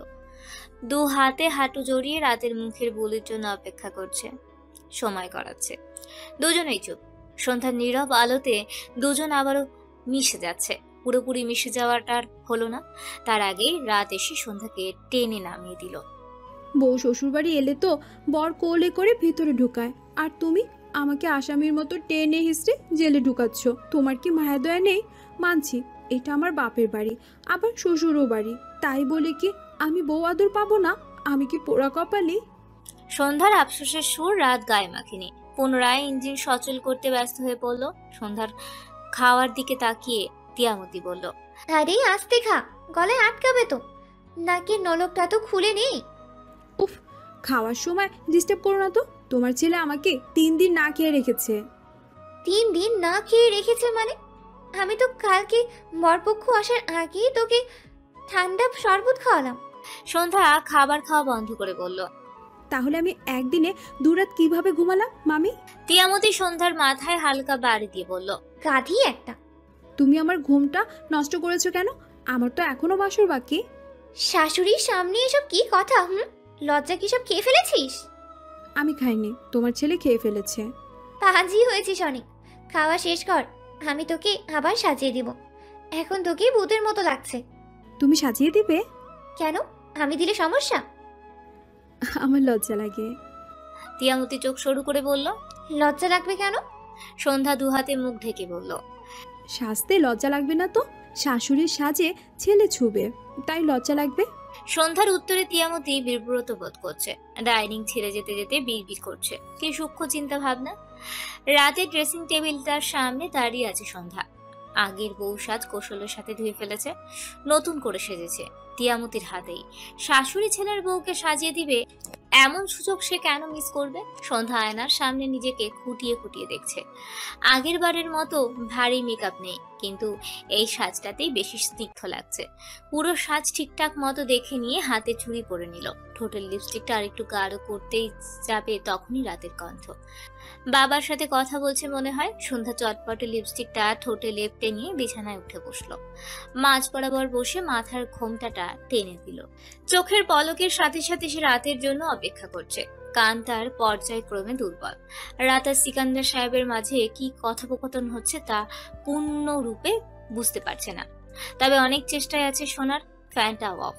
দু হাতে হাঁটু জড়িয়ে রাতের মুখের বলির জন্য অপেক্ষা করছে। সময় গড়াচ্ছে। দুজনেই চুপ। সন্ধ্যার নীরব আলোতে দুজন আবারও মিশে যাচ্ছে। পুরোপুরি মিশে যাওয়াটা আর হলো না। তার আগেই রাত এসে সন্ধ্যাকে টেনে নামিয়ে দিল। বউ শ্বশুরবাড়ি এলে তো বর কোলে করে ভিতরে ঢুকায়, আর তুমি আমাকে আসামির মতো টেনে হিসড়ে জেলে ঢুকাচ্ছ। তোমার কি মায়া দয়া নেই? মানছি এটা আমার বাপের বাড়ি, আবার শ্বশুরও বাড়ি, তাই বলে কি আমি বউ আদর পাবো না? আমি কি পোড়া কপালি? সন্ধ্যার আফসোসের সুর রাত গায়ে মাখিনি। পুনরায় ইঞ্জিন সচল করতে ব্যস্ত হয়ে পড়ল। সন্ধ্যার খাওয়ার দিকে তাকিয়ে তিয়ামতি বলল, আরে আস্তে খা, গলায় আটকাবে তো। নাকি নলকটা তো খুলে নেই। উফ, খাওয়ার সময় ডিস্টার্ব করো না তো। তোমার ছেলে আমাকে 3 দিন না খেয়ে রেখেছে। 3 দিন না খেয়ে রেখেছে মানে? আমি তো কালকে বরপক্ষ আসার আগেই তোকে ঠান্ডা শরবত খাওয়ালাম। সন্ধ্যা খাবার খাওয়া বন্ধ করে বলল। তাহলে আমি একদিনে 2 রাত কিভাবে ঘুমালাম মামি? তিয়ামতি সন্ধ্যার মাথায় হালকা বাড়ি দিয়ে বলল, গাধি একটা। তুমি আমার ঘুমটা নষ্ট করেছো কেন? আমার তো এখনো বাসর বাকি। শাশুড়ির সামনে এসব কি কথা? লজ্জা কি সব খেয়ে ফেলেছিস? আমি খাইনি, তোমার ছেলে খেয়ে ফেলেছে। পাজি হয়েছিস অনেক, খাওয়া শেষ কর, আমি তোকে আবার সাজিয়ে দিব। এখন তোকে ভূতের মতো লাগছে। তুমি সাজিয়ে দিবে? কেন, আমি দিলে সমস্যা? আমার লজ্জা লাগে। তিয়ামতি চোখ সরু করে বলল। লজ্জা লাগবে কেন? সন্ধ্যা দুহাতে মুখ ঢেকে বলল। সাজতে লজ্জা লাগবে না তো? শাশুড়ির সাজে ছেলে ছুবে, তাই লজ্জা লাগবে। সন্ধ্যার উত্তরে তিয়ামতি বিব্রত বোধ করছে। ডাইনিং ছেড়ে যেতে যেতে বিড়বিড় করছে। কি সূক্ষ্ম চিন্তা ভাবনা। রাতে ড্রেসিং টেবিলটার সামনে দাঁড়িয়ে আছে সন্ধ্যা। আগের বউ সাজ কৌশলের সাথে ধুয়ে ফেলেছে, নতুন করে সেজেছে তিয়ামতির হাতেই। শাশুড়ি ছেলের বউকে সাজিয়ে দিবে, এমন সুযোগ সে কেন মিস করবে? সন্ধ্যা আয়নার সামনে নিজেকে খুঁটিয়ে খুঁটিয়ে দেখছে। আগের বারের মতো ভারী মেকআপ নেই, কিন্তু এই সাজটাতেই বেশি স্নিগ্ধ লাগছে। পুরো সাজ ঠিকঠাক মতো দেখে নিয়ে হাতে চুড়ি পরে নিল। ঠোঁটের লিপস্টিকটা আর একটু গাঢ় করতেই যাবে, তখনই রাতের কণ্ঠ। বাবার সাথে কথা বলছে মনে হয়। সন্ধ্যা চটপটে লিপস্টিকটা ঠোঁটে লেপটে নিয়ে বিছানায় উঠে বসলো। মাঝ বরাবর বসে মাথার ঘোমটাটা টেনে দিল। চোখের পলকের সাথে সাথে সে রাতের জন্য অপেক্ষা করছে। কান তার পর্যায়ক্রমে দুর্বল। রাত আর সিকান্দার সাহেবের মাঝে কি কথোপকথন হচ্ছে তা পূর্ণরূপে বুঝতে পারছে না, তবে অনেক চেষ্টায় আছে শোনার। ফ্যানটা অফ,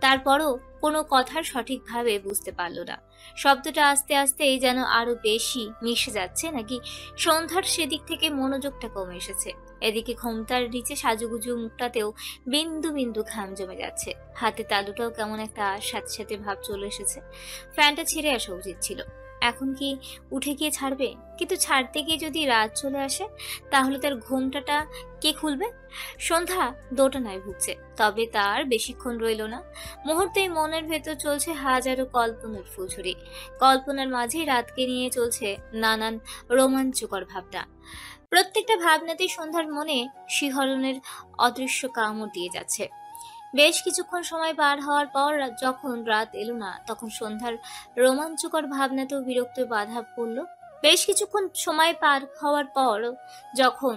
তারপরও কোনো কথার সঠিকভাবে বুঝতে পারল না। শব্দটা আস্তে আস্তেই যেন আরো বেশি মিশে যাচ্ছে, নাকি সন্ধ্যার সেদিক থেকে মনোযোগটা কমে এসেছে। এদিকে ঘোমটার নিচে সাজুগুজু মুখটাতেও বিন্দু বিন্দু ঘাম জমে যাচ্ছে। হাতে তালুটাও কেমন একটা সাথে সাথে ভাব চলে এসেছে। ফ্যানটা ছেড়ে আসা উচিত ছিল। এখন কি উঠে গিয়ে ছাড়বে? কিন্তু ছাড়তে গিয়ে যদি রাত চলে আসে, তাহলে তার ঘোমটাটা কে খুলবে? সন্ধ্যা দোটানায় ভুগছে, তবে তার বেশিক্ষণ রইল না। মুহূর্তেই মনের ভেতর চলছে হাজারো কল্পনার ফুলঝুরি। কল্পনার মাঝেই রাতকে নিয়ে চলছে নানান রোমাঞ্চকর ভাবনা। প্রত্যেকটা ভাবনাতেই সন্ধ্যার মনে শিহরণের অদৃশ্য কামড় দিয়ে যাচ্ছে। বেশ কিছুক্ষণ সময় পার হওয়ার পর যখন রাত এলো না, তখন সন্ধ্যার রোমাঞ্চকর ভাবনাতেও বিরক্ত বাধা পড়ল। বেশ কিছুক্ষণ সময় পার হওয়ার পর যখন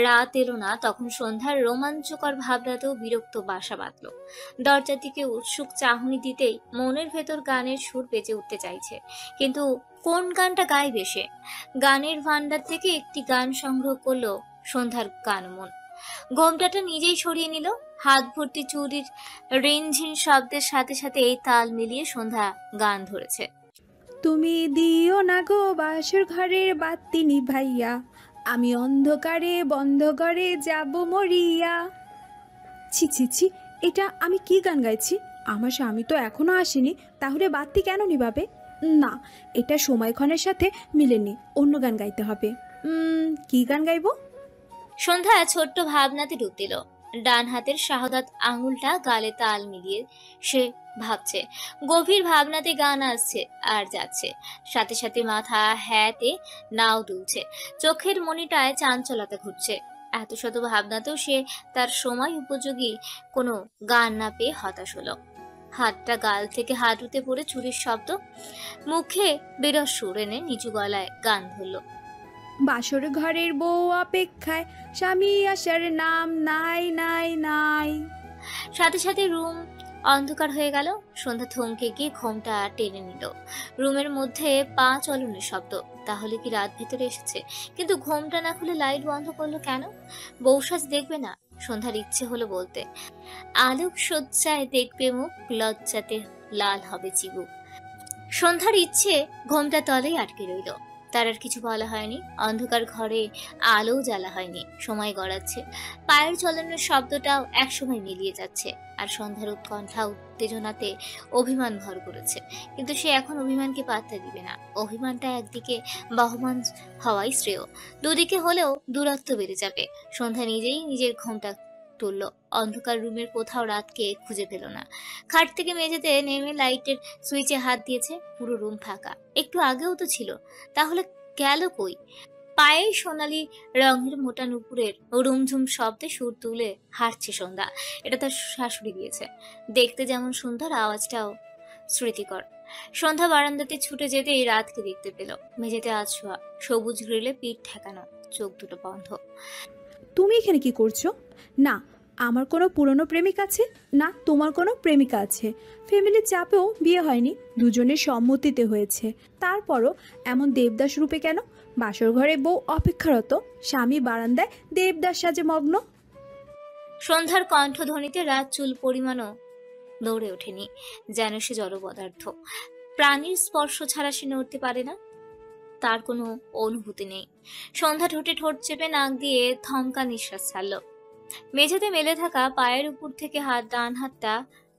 রাত এলো না, তখন সন্ধ্যার রোমাঞ্চকর ভাবনাতেও বিরক্ত বাসা বাঁধল। দরজার দিকে উৎসুক চাহনি দিতেই মনের ভেতর গানের সুর বেজে উঠতে চাইছে, কিন্তু কোন গানটা গাইবে সে? গানের ভান্ডার থেকে একটি গান সংগ্রহ করলো সন্ধ্যার গান মন। ঘোমটাটা নিজেই সরিয়ে নিল। হাত ভর্তি চুরির রিনঝিন শব্দের সাথে সাথে এই তাল মিলিয়ে সন্ধ্যা গান ধরেছে। তুমি দিও না গো বাসর ঘরের বাতি নিভাইয়া, আমি অন্ধকারে বন্ধ করে যাব মরিয়া। ছি ছি ছি, এটা আমি কি গান গাইছি? আমার স্বামী তো এখনো আসেনি, তাহলে বাতি কেন নিভাবে? না, এটা সময়ক্ষণের সাথে মিলেনি, অন্য গান গাইতে হবে। কি গান গাইবো? সন্ধ্যা ছোট্ট ভাবনাতে ডুব দিল। ডান হাতের শাহাদাত আঙুলটা গালে তাল মিলিয়ে সে ভাবছে। গভীর ভাবনাতে গান আসছে আর যাচ্ছে, সাথে সাথে মাথা হ্যাতে নাও দুলছে। চোখের মনিটায় চাঞ্চলতা ঘুরছে। এত শত ভাবনাতেও সে তার সময় উপযোগী কোনো গান না পেয়ে হতাশ হলো। হাতটা গাল থেকে হাঁটুতে পড়ে চুরির শব্দ। মুখে বিরস সুর এনে নিচু গলায় গান ধরল। বাসর ঘরের বউ অপেক্ষায়, স্বামী আসার নাম নাই নাই নাই। সাথে সাথে রুম অন্ধকার হয়ে গেল। সন্ধ্যা থমকে গিয়ে ঘোমটা টেনে নিল। রুমের মধ্যে পা চলনের শব্দ। তাহলে কি রাত ভেতরে এসেছে? কিন্তু ঘোমটা না খুলে লাইট বন্ধ করলো কেন? বৌসাজ দেখবে না? সন্ধ্যার ইচ্ছে হলো বলতে, আলোক সজ্জায় দেখবে মুখ, লজ্জাতে লাল হবে চিবুক। সন্ধ্যার ইচ্ছে ঘোমটা তলেই আটকে রইল। তার আর কিছু বলা হয়নি। অন্ধকার ঘরে আলো জ্বালা হয়নি। সময় গড়াচ্ছে। পায়ের চলনের শব্দটাও একসময় মিলিয়ে যাচ্ছে। আর সন্ধ্যার উৎকণ্ঠা উত্তেজনাতে অভিমান ভর করেছে। কিন্তু সে এখন অভিমানকে পাত্তা দিবে না। অভিমানটা একদিকে বহমান হওয়াই শ্রেয়, দুদিকে হলেও দূরত্ব বেড়ে যাবে। সন্ধ্যা নিজেই নিজের ঘোমটা তুলল। অন্ধকার রুমের কোথাও রাতকে খুঁজে পেল না। খাট থেকে মেঝেতে নেমে লাইটের সুইচে হাত দিয়েছে। পুরো রুম ফাঁকা। একটু আগেও তো ছিল, তাহলে গেল কই? পায়ে সোনালি রঙের মোটা নুপুরের রুমঝুম শব্দে সুর তুলে হাঁটছে সন্ধ্যা। এটা তার শাশুড়ি দিয়েছে। দেখতে যেমন সুন্দর, আওয়াজটাও স্মৃতিকর। সন্ধ্যা বারান্দাতে ছুটে যেতেই রাতকে দেখতে পেল। মেঝেতে আছোয়া, সবুজ গ্রিলে পিঠ ঠেকানো, চোখ দুটো বন্ধ। তুমি এখানে কি করছো? না, আমার কোনো পুরনো প্রেমিক আছে, না তোমার কোনো প্রেমিকা আছে। ফ্যামিলির চাপেও বিয়ে হয়নি, দুজনের সম্মতিতে হয়েছে। তারপরও এমন দেবদাস রূপে কেন? বাসর ঘরে বউ অপেক্ষারত, স্বামী বারান্দায় দেবদাস সাজে মগ্ন। সন্ধ্যার কণ্ঠধ্বনিতে রাত চুল পরিমাণও নড়ে ওঠেনি, যেন সে জড় পদার্থ। প্রাণীর স্পর্শ ছাড়া সে নড়তে পারে না, তার কোনো অনুভূতি নেই। সন্ধ্যা ঠোঁটে ঠোঁট চেপে নাক দিয়ে থমকা নিঃশ্বাস ছাড়ল। মেঝেতে মেলে থাকা পায়ের উপর থেকে ডান হাতটা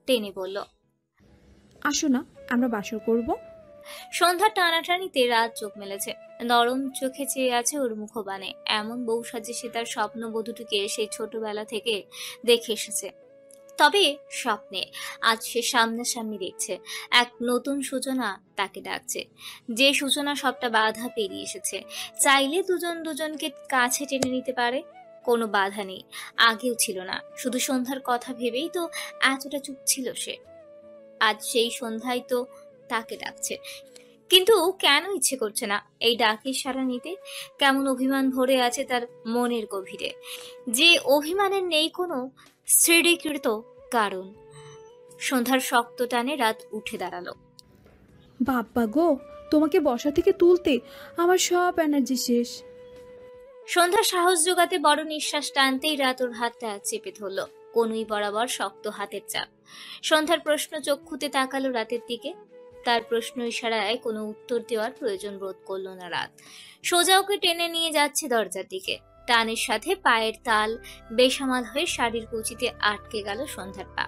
টেনে বলল, আসো না, আমরা বাসর করব। সন্ধ্যার টানাটানিতে রাত চোখ মেলেছে, নরম চোখে চেয়ে আছে ওর মুখবানে। এমন বউ সাজে সে তার স্বপ্নবধূটিকে সেই ছোটবেলা থেকে দেখে এসেছে। তবে স্বপ্নে আজ সে সামনাসামনি দেখছে, এক নতুন সূচনা তাকে ডাকছে। যে সূচনা সবটা বাধা পেরিয়ে এসেছে। চাইলে দুজন দুজনকে কাছে টেনে নিতে পারে, কোনো বাধা নেই, আগেও ছিল না। শুধু সন্ধ্যার কথা ভেবেই তো এতটা চুপ ছিল সে। আজ সেই সন্ধ্যায় তো তাকে ডাকছে, কিন্তু কেন ইচ্ছে করছে না এই ডাকের সাড়া নিতে? কেমন অভিমান ভরে আছে তার মনের গভীরে, যে অভিমানের নেই কোনো স্থিরীকৃত কারণ। সন্ধ্যার শক্ত টানে রাত উঠে দাঁড়ালো। বাপ্পা গো, তোমাকে বসা থেকে তুলতে আমার সব এনার্জি শেষ। সন্ধ্যা সাহস জোগাতে বড় নিঃশ্বাস টানতেই রাত ওর হাতটা চেপে ধরল, কোনুই বরাবর শক্ত হাতের চাপ। সন্ধ্যার প্রশ্ন চক্ষুতে তাকালো রাতের দিকে। তার প্রশ্ন ইশারায় কোনো উত্তর দেওয়ার প্রয়োজন বোধ করলো না রাত। সোজা ওকে টেনে নিয়ে যাচ্ছে দরজার দিকে। টানের সাথে পায়ের তাল বেসামাল হয়ে শাড়ির কুচিতে আটকে গেল সন্ধ্যার পা।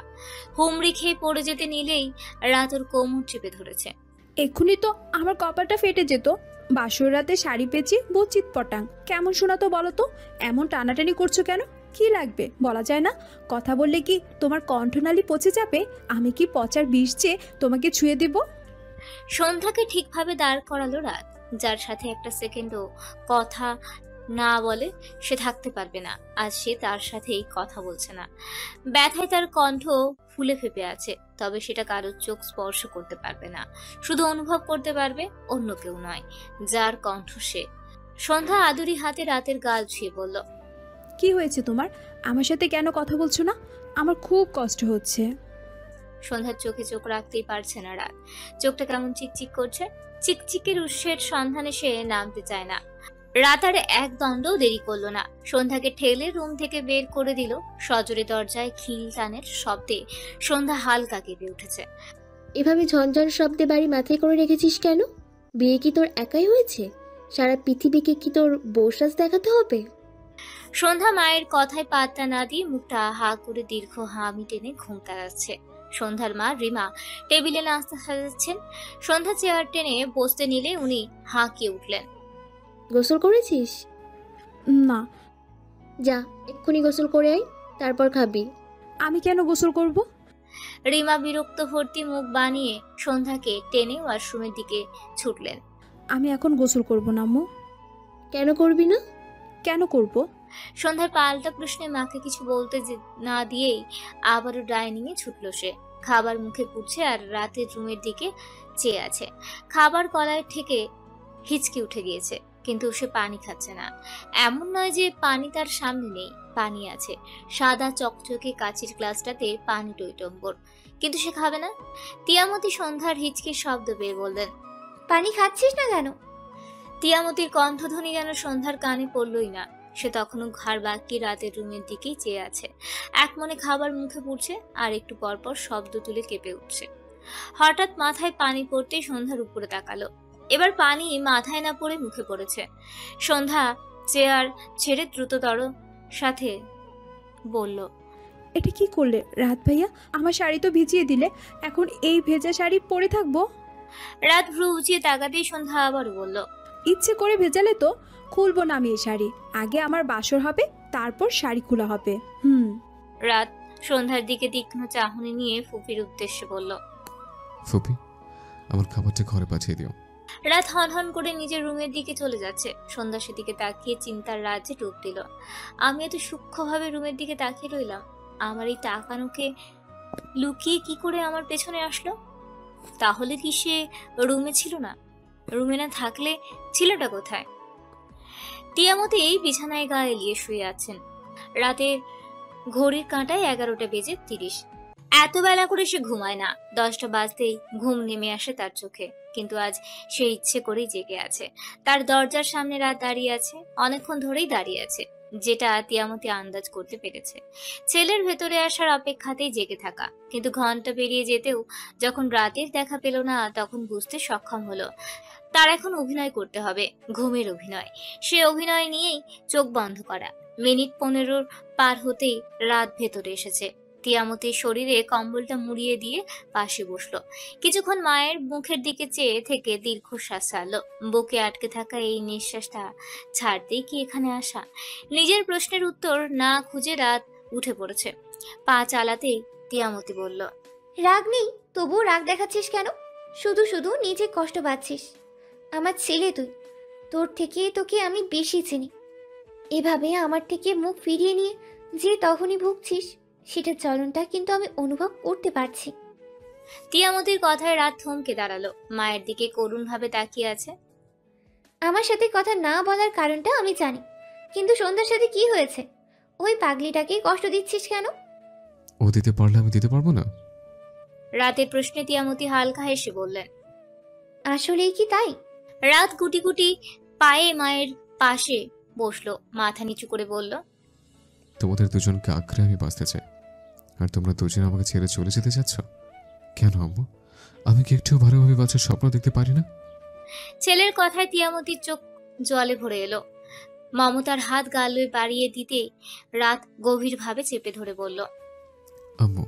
হুমড়ি খেয়ে পড়ে যেতে নিলেই রাত ওর কোমর চেপে ধরেছে। এক্ষুনি তো আমার কপালটা ফেটে যেত। বাসর রাতে শাড়ি পেঁচে বউ চিৎপটাং কেমন শোনাতো বলো তো? এমন টানাটানি করছো কেন? কি লাগবে বলা যায় না? কথা বললে কি তোমার কণ্ঠনালী পচে যাবে? আমি কি পচার বিষ চেয়ে তোমাকে ছুঁয়ে দেব? সন্ধ্যাকে ঠিকভাবে দাঁড় করালো রাত। যার সাথে একটা সেকেন্ডও কথা না বলে সে থাকতে পারবে না। আজ সে তার সাথেই কথা বলছে না। ব্যথায় তার কণ্ঠ ফুলে ফেপে আছে, তবে সেটা কারোর চোখ স্পর্শ করতে পারবে না। শুধু অনুভব করতে পারবে অন্য কেউ নয়, যার কণ্ঠ সে। সন্ধ্যা আদুরি হাতে রাতের গাল ছুঁয়ে বলল, কি হয়েছে তোমার? আমার সাথে কেন কথা বলছো না? আমার খুব কষ্ট হচ্ছে। সন্ধ্যার চোখে চোখ রাখতেই পারছে না রাত। চোখটা কেমন চিকচিক করছে। চিকচিকের উৎসের সন্ধানে সে নামতে চায় না। রাত আর এক দণ্ডও দেরি করলো না, সন্ধ্যাকে ঠেলে রুম থেকে বের করে দিল। সজোরে দরজায় খিল টানের শব্দে সন্ধ্যা হালকা কেঁপে উঠেছে। এভাবে ঝনঝন শব্দে বাড়ি মাথায় করে রেখেছিস কেন? বিয়ে কি তোর একাই হয়েছে? সারা পৃথিবীকে কি তোর বউসাজ দেখাতে হবে? সন্ধ্যা মায়ের কথায় পাত্তা না দিয়ে মুখটা হা করে দীর্ঘ হামি টেনে ঘুম তাড়াচ্ছে। সন্ধ্যার মা রিমা টেবিলে নাস্তা সাজাচ্ছেন। সন্ধ্যা চেয়ার টেনে বসতে নিলে উনি হাঁকিয়ে উঠলেন। গোসল করেছিস? না। যা এক্ষুনি গোসল করে আয়, তারপর খাবি। আমি কেন গোসল করব? রিমা বিরক্ত ভর্তি মুখ বানিয়ে সন্ধ্যাকে টেনে ওয়াশরুমের দিকে ছুটলেন। আমি এখন গোসল করব না আম্মু। কেন করবি না? কেন করব? সন্ধ্যার পাল্টা প্রশ্নে মাকে কিছু বলতে না দিয়েই আবারও ডাইনিং এ ছুটল সে। খাবার মুখে পুড়ছে আর রাতের রুমের দিকে চেয়ে আছে। খাবার কলায় থেকে হিচকি উঠে গিয়েছে, কিন্তু সে পানি খাচ্ছে না। এমন নয় যে পানি তার সামনে নেই, পানি আছে। সাদা চকচকে কাচের গ্লাসটাতে পানি টইটম্বর, কিন্তু সে খাবে না। তিয়ামতি সন্ধ্যার হিচকির শব্দ পেয়ে বললেন, পানি খাচ্ছিস না কেন? তিয়ামতির কণ্ঠধ্বনি যেন সন্ধ্যার কানে পড়লই না। সে তখনও ঘাড় বাঁকিয়ে রাতের রুমের দিকেই চেয়ে আছে। এক মনে খাবার মুখে পুড়ছে আর একটু পরপর শব্দ তুলে কেঁপে উঠছে। হঠাৎ মাথায় পানি পড়তেই সন্ধ্যার উপরে তাকালো। এবার পানি মাথায় না পড়ে মুখে পড়েছে। সন্ধ্যা চেয়ার ছেড়ে দ্রুততর সাথে বলল, এটা কি করলে রাত ভাইয়া? আমার শাড়ি তো ভিজিয়ে দিলে, এখন এই ভেজা শাড়ি পরে থাকবো? রাত ভ্রু উঁচিয়ে তাকাতেই সন্ধ্যা আবার বলল, ইচ্ছে করে ভেজালে তো খুলবো না আমি এই শাড়ি। আগে আমার বাসর হবে, তারপর শাড়ি খোলা হবে। রাত সন্ধ্যার দিকে তীক্ষ্ণ চাহনি নিয়ে ফুপির উদ্দেশ্যে বলল, ফুপি, আমার খাবারটা ঘরে পাঠিয়ে দিও। রাত হনহন করে নিজের রুমের দিকে চলে যাচ্ছে। সন্ধ্যা সেদিকে তাকিয়ে চিন্তার রাজ্যে ডুব দিল। আমি এত সূক্ষ্মভাবে রুমের দিকে তাকিয়ে রইলাম, আমার এই তাকানোকে লুকিয়ে কি করে আমার পেছনে আসলো? তাহলে কি সে রুমে ছিল না? রুমে না থাকলে ছিলটা কোথায়? তিয়ামতি এই বিছানায় গা এলিয়ে শুয়ে আছেন। রাতের ঘড়ির কাঁটায় 11:30। এত বেলা করে সে ঘুমায় না। 10টা বাজতেই ঘুম নেমে আসে তার চোখে, কিন্তু আজ সে ইচ্ছে করেই জেগে আছে। তার দরজার সামনে রাত দাঁড়িয়ে আছে, অনেকক্ষণ ধরেই দাঁড়িয়ে আছে, যেটা তিয়ামতি আন্দাজ করতে পেরেছে। ছেলের ভেতরে আসার অপেক্ষাতেই জেগে থাকা, কিন্তু ঘন্টা পেরিয়ে যেতেও যখন রাতের দেখা পেল না, তখন বুঝতে সক্ষম হলো তার এখন অভিনয় করতে হবে, ঘুমের অভিনয়। সে অভিনয় নিয়েই চোখ বন্ধ করা। মিনিট 15 পার হতেই রাত ভেতরে এসেছে। তিয়ামতির শরীরে কম্বলটা মুড়িয়ে দিয়ে পাশে বসলো। কিছুক্ষণ মায়ের মুখের দিকে চেয়ে থেকে দীর্ঘশ্বাস ছাড়লো। বুকে আটকে থাকা এই নিঃশ্বাসটা ছাড়তেই কি এখানে আসা? নিজের প্রশ্নের উত্তর না খুঁজে রাত উঠে পড়েছে। পা চালাতেই তিয়ামতি বলল, রাগ নেই, তবুও রাগ দেখাচ্ছিস কেন? শুধু শুধু নিজে কষ্ট পাচ্ছিস। আমার ছেলে তুই, তোর থেকে তোকে আমি বেশি চিনি। এভাবে আমার থেকে মুখ ফিরিয়ে নিয়ে যে তখনই ভুগছিস, সেটার চলনটা কিন্তু আমি অনুভব করতে পারছি। তিয়ামতির কথায় রাত থমকে দাঁড়ালো, মায়ের দিকে করুণভাবে তাকিয়ে আছে। আমার সাথে কথা না বলার কারণটা আমি জানি, কিন্তু সন্ধ্যার সাথে কি হয়েছে? ওই পাগলিটাকে কষ্ট দিচ্ছিস কেন? ও দিতে পারলে আমি দিতে পারবো না? রাতের প্রশ্নে তিয়ামতি হালকা হেসে বললেন, আসলেই কি তাই? রাত গুটি গুটি পায়ে মায়ের পাশে বসলো, মাথা নিচু করে বলল, তোমাদের দুজনকে আঁকড়ে আমি বাঁচতে চাই, আর তোমরা দুজন আমাকে ছেড়ে চলে যেতে চাচ্ছ কেন আম্মু? আমি কি একটু ভালোভাবে বাঁচার স্বপ্ন দেখতে পারি না? ছেলের কথায় তিয়ামতির চোখ জলে ভরে এলো। মমতার হাত গালে বাড়িয়ে দিতে রাত গভীরভাবে চেপে ধরে বলল, আম্মু,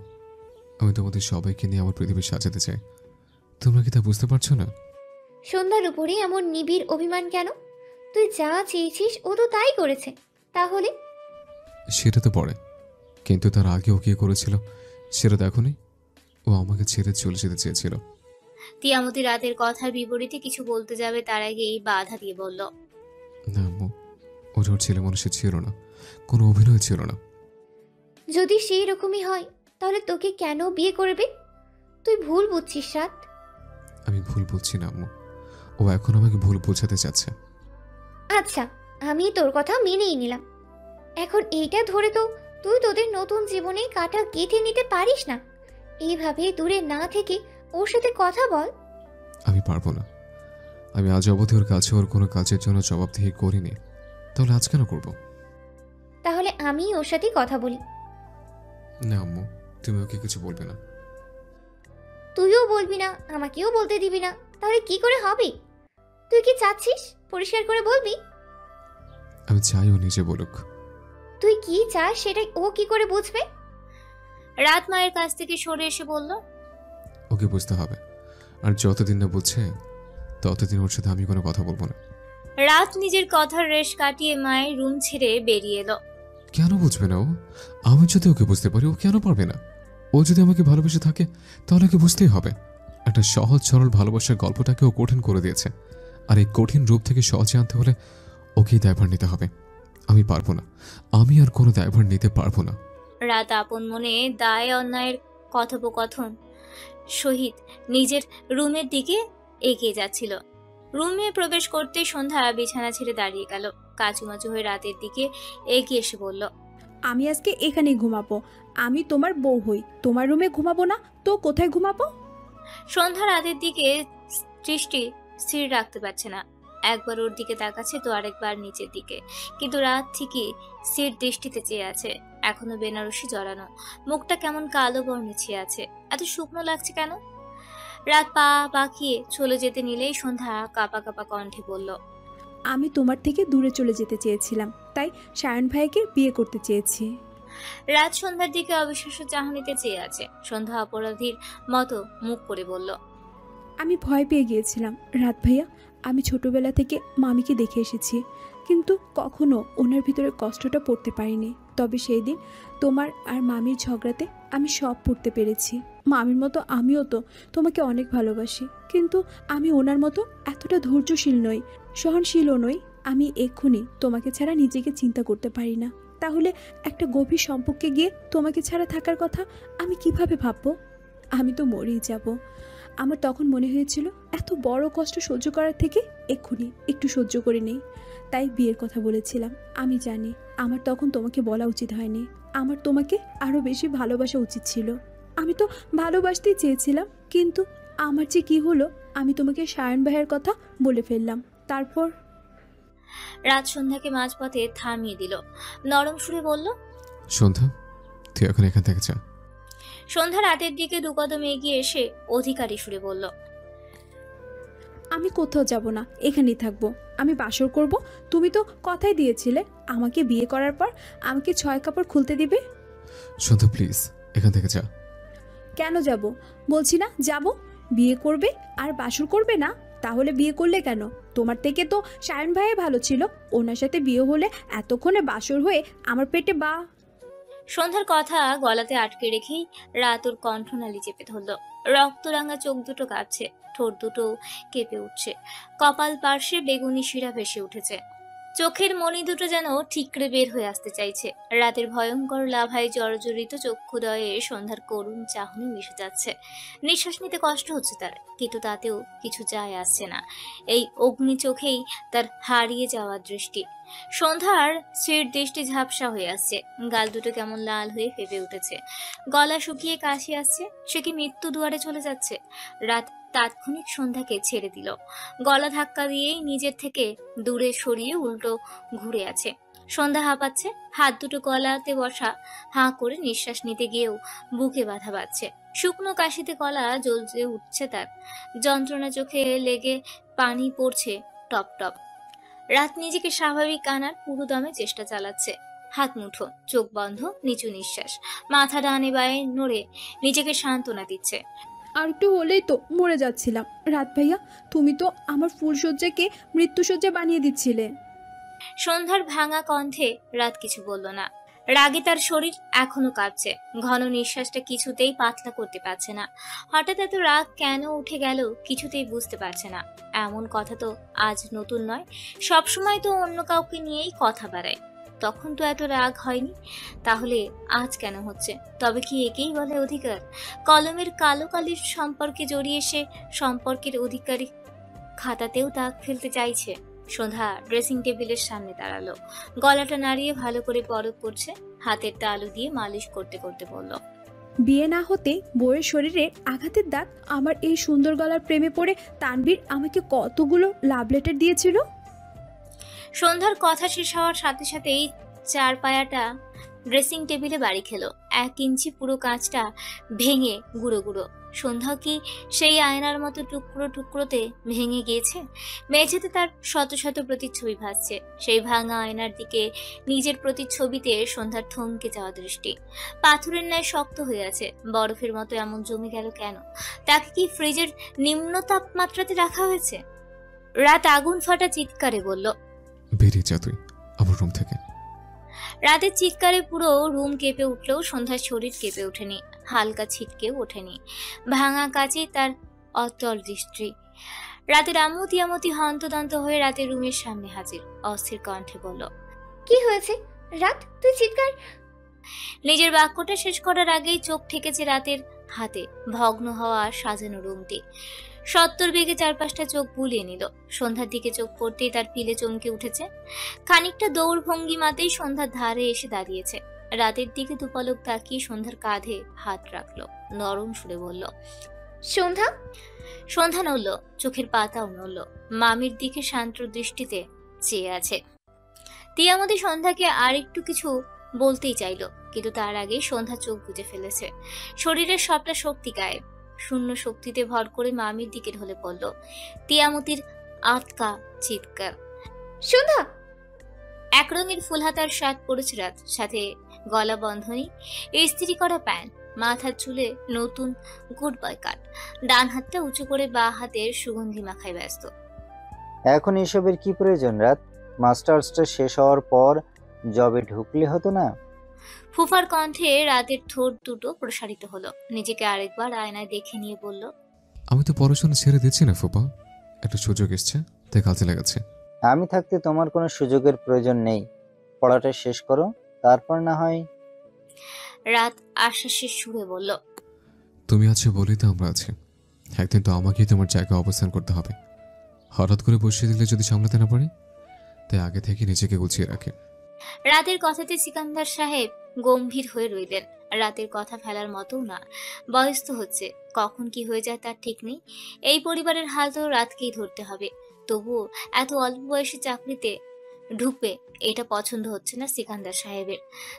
আমি তোমাদের সবাইকে নিয়ে আমার পৃথিবী সাজাতে চাই। তোমরা কি তা বুঝতে পারছো না? সন্ধ্যার উপরে এমন নিবিড় অভিমান কেন? তুই যা চেয়েছিস ও তো তাই করেছে। তাহলে সেটা তো পরে, কিন্তু তার আগে ও কি করেছিল সেটা দেখোনি? ও আমাকে ছেড়ে চলে যেতে চেয়েছিল। তিয়ামতি রাতের কথার বিপরীতে কিছু বলতে যাবে তার আগেই বাধা দিয়ে বলল, না আম্মু, ওটা ওর ছেলে মানুষের ছিল না, কোনো অভিনয় ছিল না। যদি সেই রকমই হয়, তাহলে তোকে কেন বিয়ে করবে? তুই ভুল বুঝছিস রাত। আমি ভুল বলছি না আম্মু, ও এখন আমাকে ভুল বোঝাতে চাচ্ছে। আচ্ছা, আমি তোর কথা মেনেই নিলাম। এখন এইটা ধরে তো তুই তোদের নতুন জীবনে কাটা গেঁথে নিতে পারিস না। এইভাবে দূরে না থেকে ওর সাথে কথা বল। আমি পারবো না। আমি আজ অবধি ওর কাছে ওর কোনো কাজের জন্য জবাবদিহি করিনি, তাহলে আজ কেন করবো? তাহলে আমি ওর সাথে কথা বলি। না আম্মু, তুমি ওকে কিছু বলবে না। তুইও বলবি না, আমাকেও বলতে দিবি না, তাহলে কি করে হবে? তুই কি চাচ্ছিস পরিষ্কার করে বলবি? আমি চাই ও নিজে বলুক। তুই কি চাস সেটা ও কি করে বুঝবে? রাত মায়ের কাছ থেকে সরে এসে বলল, ওকে বুঝতে হবে, আর যতদিন না বুঝছে ততদিন ওর সাথে আমি কোনো কথা বলবো না। রাত নিজের কথার রেশ কাটিয়ে মায়ের রুম ছেড়ে বেরিয়ে এলো। কেন বুঝবে না ও? আমি যদি ওকে বুঝতে পারি, ও কেন পারবে না? ও যদি আমাকে ভালোবেসে থাকে তাহলে ওকে বুঝতেই হবে। একটা সহজ সরল ভালোবাসার গল্পটাকে ও কঠিন করে দিয়েছে, আর এই কঠিন রূপ থেকে সহজে আনতে হলে ওকেই দায়ভার নিতে হবে। আমি পারবো না, আমি আর কোনো দায়ভার নিতে পারবো না। রাত আপন মনে দায় অন্যায়ের কথোপকথন সহিত নিজের রুমের দিকে এগিয়ে যাচ্ছিল। রুমে প্রবেশ করতেই সন্ধ্যা বিছানা ছেড়ে দাঁড়িয়ে গেল। কাচুমাচু হয়ে রাতের দিকে এগিয়ে এসে বলল, আমি আজকে এখানেই ঘুমাবো। আমি তোমার বউ হই, তোমার রুমে ঘুমাবো না তো কোথায় ঘুমাবো? সন্ধ্যা রাতের দিকে দৃষ্টি স্থির রাখতে পারছে না। একবার ওর দিকে তাকাচ্ছে তো আরেকবার নিচের দিকে, কিন্তু রাত ঠিকই স্থির দৃষ্টিতে চেয়ে আছে। এখনো বেনারসি জড়ানো, মুখটা কেমন কালো বর্ণে ছেয়ে আছে। এত শুকনো লাগছে কেন? রাত পা বাঁকিয়ে চলে যেতে নিলেই সন্ধ্যা কাঁপা কাঁপা কণ্ঠে বলল, আমি তোমার থেকে দূরে চলে যেতে চেয়েছিলাম, তাই সায়ন ভাইকে বিয়ে করতে চেয়েছি। রাত সন্ধ্যার দিকে অবিশ্বাস্য চাহনিতে চেয়ে আছে। সন্ধ্যা অপরাধীর মতো মুখ করে বলল, আমি ভয় পেয়ে গিয়েছিলাম রাত ভাইয়া। আমি ছোটবেলা থেকে মামিকে দেখে এসেছি, কিন্তু কখনো ওনার ভিতরে কষ্টটা পড়তে পারিনি। তবে সেই দিন তোমার আর মামির ঝগড়াতে আমি সব পড়তে পেরেছি। মামির মতো আমিও তো তোমাকে অনেক ভালোবাসি, কিন্তু আমি ওনার মতো এতটা ধৈর্যশীল নই, সহনশীলও নই। আমি এক্ষুনি তোমাকে ছাড়া নিজেকে চিন্তা করতে পারি না। তাহলে একটা গভীর সম্পর্কে গিয়ে তোমাকে ছাড়া থাকার কথা আমি কিভাবে ভাববো? আমি তো মরেই যাব। আমার তখন মনে হয়েছিল এত বড় কষ্ট সহ্য করার থেকে এক্ষুনি একটু সহ্য করে নেই, তাই বিয়ের কথা বলেছিলাম। আমি জানি আমার তখন তোমাকে বলা উচিত হয়নি, আমার তোমাকে আরও বেশি ভালোবাসা উচিত ছিল। আমি তো ভালোবাসতেই চেয়েছিলাম, কিন্তু আমার যে কি হলো, আমি তোমাকে সায়ন ভাইয়ের কথা বলে ফেললাম। তারপর রাত সন্ধ্যাকে মাঝপথে থামিয়ে দিল, নরম সুরে বলল। সন্ধ্যা, তুই এখন এখান থেকে যা। সন্ধ্যা রাতের দিকে দুকদম এগিয়ে এসে অধিকারী সুরে বলল। আমি কোথাও যাব না, এখানেই থাকবো। আমি বাসর করব। তুমি তো কথাই দিয়েছিলে আমাকে বিয়ে করার পর আমাকে 6 কাপড় খুলতে দিবে। সন্ধ্যা প্লিজ এখান থেকে যা। কেন যাব? বলছি না যাব। বিয়ে করবে আর বাসর করবে না? তাহলে বিয়ে করলে কেন? তোমার থেকে তো সায়ন ভাই ভালো ছিল। ওনার সাথে বিয়ে হলে এতক্ষণে বাসর হয়ে আমার পেটে বা। সন্ধ্যার কথা গলাতে আটকে রেখেই রাত ওর কণ্ঠনালী চেপে ধরল। রক্তরাঙা চোখ দুটো কাঁপছে, ঠোঁট দুটো কেঁপে উঠছে, কপাল পার্শ্বে বেগুনি শিরা ভেসে উঠেছে, চোখের মণি দুটো যেন ঠিকরে বের হয়ে আসতে চাইছে। রাতের ভয়ঙ্কর লাভায় জর্জরিত চক্ষুদয়ে সন্ধ্যার করুণ চাহনি মিশে যাচ্ছে। নিঃশ্বাস নিতে কষ্ট হচ্ছে তার, কিন্তু তাতেও কিছু যায় আসছে না। এই অগ্নি চোখেই তার হারিয়ে যাওয়ার দৃষ্টি। সন্ধ্যার স্থির দৃষ্টি ঝাপসা হয়ে আসছে, গাল দুটো কেমন লাল হয়ে ফেপে উঠেছে, গলা শুকিয়ে কাশি আসছে। সে কি মৃত্যু দুয়ারে চলে যাচ্ছে? রাত তাৎক্ষণিক সন্ধ্যাকে ছেড়ে দিল, গলা ধাক্কা দিয়েই নিজের থেকে দূরে সরিয়ে উল্টো ঘুরে আছে। সন্ধ্যা হাঁপাচ্ছে, হাত দুটো গলাতে বসা, হাঁ করে নিঃশ্বাস নিতে গিয়েও বুকে বাধা বাঁধছে। শুকনো কাশিতে গলা জ্বলতে উঠছে তার, যন্ত্রণা চোখে লেগে পানি পড়ছে টপ টপ। রাত নিজেকে স্বাভাবিক আনার পুরো দমে চেষ্টা চালাচ্ছে। হাত মুঠো, চোখ বন্ধ, নিচু নিঃশ্বাস, মাথা ডানে বায়ে নড়ে নিজেকে সান্ত্বনা দিচ্ছে। আর একটু হলেই তো মরে যাচ্ছিলাম। রাত ভাইয়া, তুমি তো আমার ফুলশয্যাকে মৃত্যুশয্যা বানিয়ে দিচ্ছিলে। সন্ধ্যার ভাঙা কণ্ঠে রাত কিছু বলল না। রাগে তার শরীর এখনো কাঁপছে, ঘন নিঃশ্বাসটা কিছুতেই পাতলা করতে পারছে না। হঠাৎ এত রাগ কেন উঠে গেল কিছুতেই বুঝতে পারছে না। এমন কথা তো আজ নতুন নয়, সবসময় তো অন্য কাউকে নিয়েই কথা বাড়ায়। তখন তো এত রাগ হয়নি, তাহলে আজ কেন হচ্ছে? তবে কি একেই বলে অধিকার? কলমের কালো কালির সম্পর্কে জড়িয়ে সে সম্পর্কের অধিকারী খাতাতেও দাগ ফেলতে চাইছে। সন্ধ্যা ড্রেসিং টেবিলের সামনে দাঁড়ালো, গলাটা নাড়িয়ে ভালো করে বরফ করছে, হাতের তালু দিয়ে মালিশ করতে করতে বলল। বিয়ে না হতে বউয়ের শরীরে আঘাতের দাগ। আমার এই সুন্দর গলার প্রেমে পড়ে তানভীর আমাকে কতগুলো লাভ লেটার দিয়েছিল। সন্ধ্যার কথা শেষ হওয়ার সাথে সাথেই চার পায়াটা ড্রেসিং টেবিলে বাড়ি খেলো। 1 ইঞ্চি পুরো কাঁচটা ভেঙে গুঁড়ো গুঁড়ো। সন্ধ্যা কি সেই আয়নার মতো টুকরো টুকরোতে ভেঙে গিয়েছে? মেঝেতে তার শত শত প্রতিচ্ছবি ভাসছে। সেই ভাঙা আয়নার দিকে নিজের প্রতিচ্ছবিতে সন্ধ্যার থমকে যাওয়া দৃষ্টি পাথরের ন্যায় শক্ত হয়ে আছে। বরফের মতো এমন জমে গেল কেন? তাকে কি ফ্রিজের নিম্ন তাপমাত্রাতে রাখা হয়েছে? রাত আগুন ফাটা চিৎকারে বলল, বেরিয়ে যা তুই আমার রুম থেকে। রাতের চিৎকারে পুরো রুম কেঁপে উঠলেও সন্ধ্যার শরীর কেঁপে ওঠেনি, হালকা ছিটকেও ওঠেনি। ভাঙা কাছে তার অতল দৃষ্টি। রাতের আম্মু তিয়ামতি হন্তদন্ত হয়ে রাতের রুমের সামনে হাজির, অস্থির কণ্ঠে বলল, কি হয়েছে রাত? তুই চিৎকার। নিজের বাক্যটা শেষ করার আগেই চোখ ঠেকেছে রাতের হাতে ভগ্ন হওয়া সাজানো রুমটি। 70 বেগে চারপাশটা চোখ বুলিয়ে নিল। সন্ধ্যার দিকে চোখ পড়তেই তার পিলে চমকে উঠেছে। খানিকটা দৌড় ভঙ্গিমাতেই সন্ধ্যার ধারে এসে দাঁড়িয়েছে। রাতের দিকে দুপলক তাকিয়ে সন্ধ্যার কাঁধে হাত রাখলো, নরম সুরে বলল, সন্ধ্যা। সন্ধ্যা নড়ল, চোখের পাতাও নড়ল, মামির দিকে শান্ত দৃষ্টিতে চেয়ে আছে। তিয়ামতি সন্ধ্যাকে আর একটু কিছু বলতেই চাইল, কিন্তু তার আগে সন্ধ্যা চোখ বুজে ফেলেছে। শরীরের সবটা শক্তি গায়েব, শূন্য শক্তিতে ভর করে মামির দিকে ঢলে পড়ল। তিয়ামতির আটকা চিৎকার। সন্ধ্যা। এক রঙের ফুলহাতার শার্ট পরেছে রাত, সাথে গলা বন্ধনী, ইস্ত্রি করা প্যান্ট, মাথার চুলে নতুন গুড বয় কাট, ডান হাতটা উঁচু করে বা হাতের সুগন্ধি মাখায় ব্যস্ত। এখন এসবের কি প্রয়োজন রাত? মাস্টার্সটা শেষ হওয়ার পর জবে ঢুকলে হতো না? ফুফার কণ্ঠে রাতের ঠোঁট দুটো প্রসারিত হলো। নিজেকে আরেকবার আয়নায় দেখে নিয়ে বলল, আমি তো পড়াশোনা ছেড়ে দিচ্ছি না ফুপা, একটা সুযোগ এসছে তাই কাজে লাগাচ্ছে। আমি থাকতে তোমার কোনো সুযোগের প্রয়োজন নেই। পড়াটা শেষ করো, তারপর না হয়। রাত আশ্বাসের সুরে বলল, তুমি আছো বলেই তো আমরা আছি। একদিন তো আমাকেই তোমার জায়গায় অবস্থান করতে হবে। হঠাৎ করে বসিয়ে দিলে যদি সামলাতে না পারি, তাই আগে থেকে নিজেকে গুছিয়ে রাখে। রাতের কথাতে সিকান্দার সাহেব গম্ভীর হয়ে রইলেন। রাতের কথা ফেলার মতো না। বয়স তো হচ্ছে, কখন কি হয়ে যায় তার ঠিক নেই। এই পরিবারের হাল তো রাতকেই ধরতে হবে। তবুও এত অল্প বয়সে চাকরিতে ঢুকবে এটা পছন্দ হচ্ছে না সিকান্দার সাহেবের।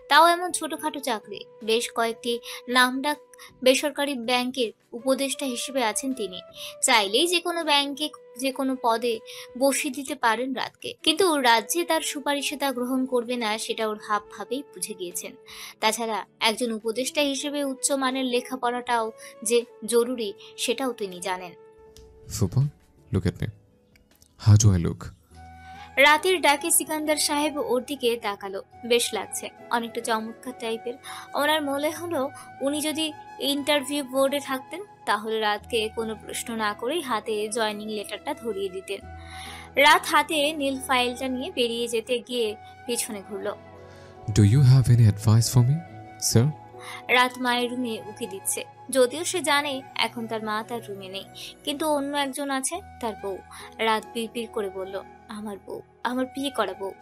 তাও এমন ছোটখাটো চাকরি। বেশ কয়েকটি নামডাক বেসরকারি ব্যাংকের উপদেষ্টা হিসেবে আছেন তিনি। চাইলেই যে কোনো ব্যাংকে যে কোনো পদে বসিয়ে দিতে পারেন রাতকে। কিন্তু রাজ্যে তার সুপারিশে তা গ্রহণ করবে না সেটা ওর হাব ভাবেই বুঝে গিয়েছেন। তাছাড়া একজন উপদেষ্টা হিসেবে উচ্চমানের লেখাপড়াটাও যে জরুরি সেটাও তিনি জানেন। ফুপা, look at me. How do I look? রাতের ডাকে সিকান্দার সাহেব ওর দিকে তাকালো। বেশ লাগছে, অনেকটা চমৎকার টাইপের। ওনার মনে হলো উনি যদি ইন্টারভিউ বোর্ডে থাকতেন তাহলে রাতকে কোনো প্রশ্ন না করেই হাতে জয়নিং লেটারটা ধরিয়ে দিতেন। রাত হাতে নীল ফাইলটা নিয়ে বেরিয়ে যেতে গিয়ে পিছনে ঘুরলো। Do you have any advice for me, sir? রাত মায়ের রুমে উকি দিচ্ছে। যদিও সে জানে এখন তার মা তার রুমে নেই, কিন্তু অন্য একজন আছে, তার বউ। রাত বিড়বিড় করে বলল, আমার বউ, আমার বিয়ে করা বউ।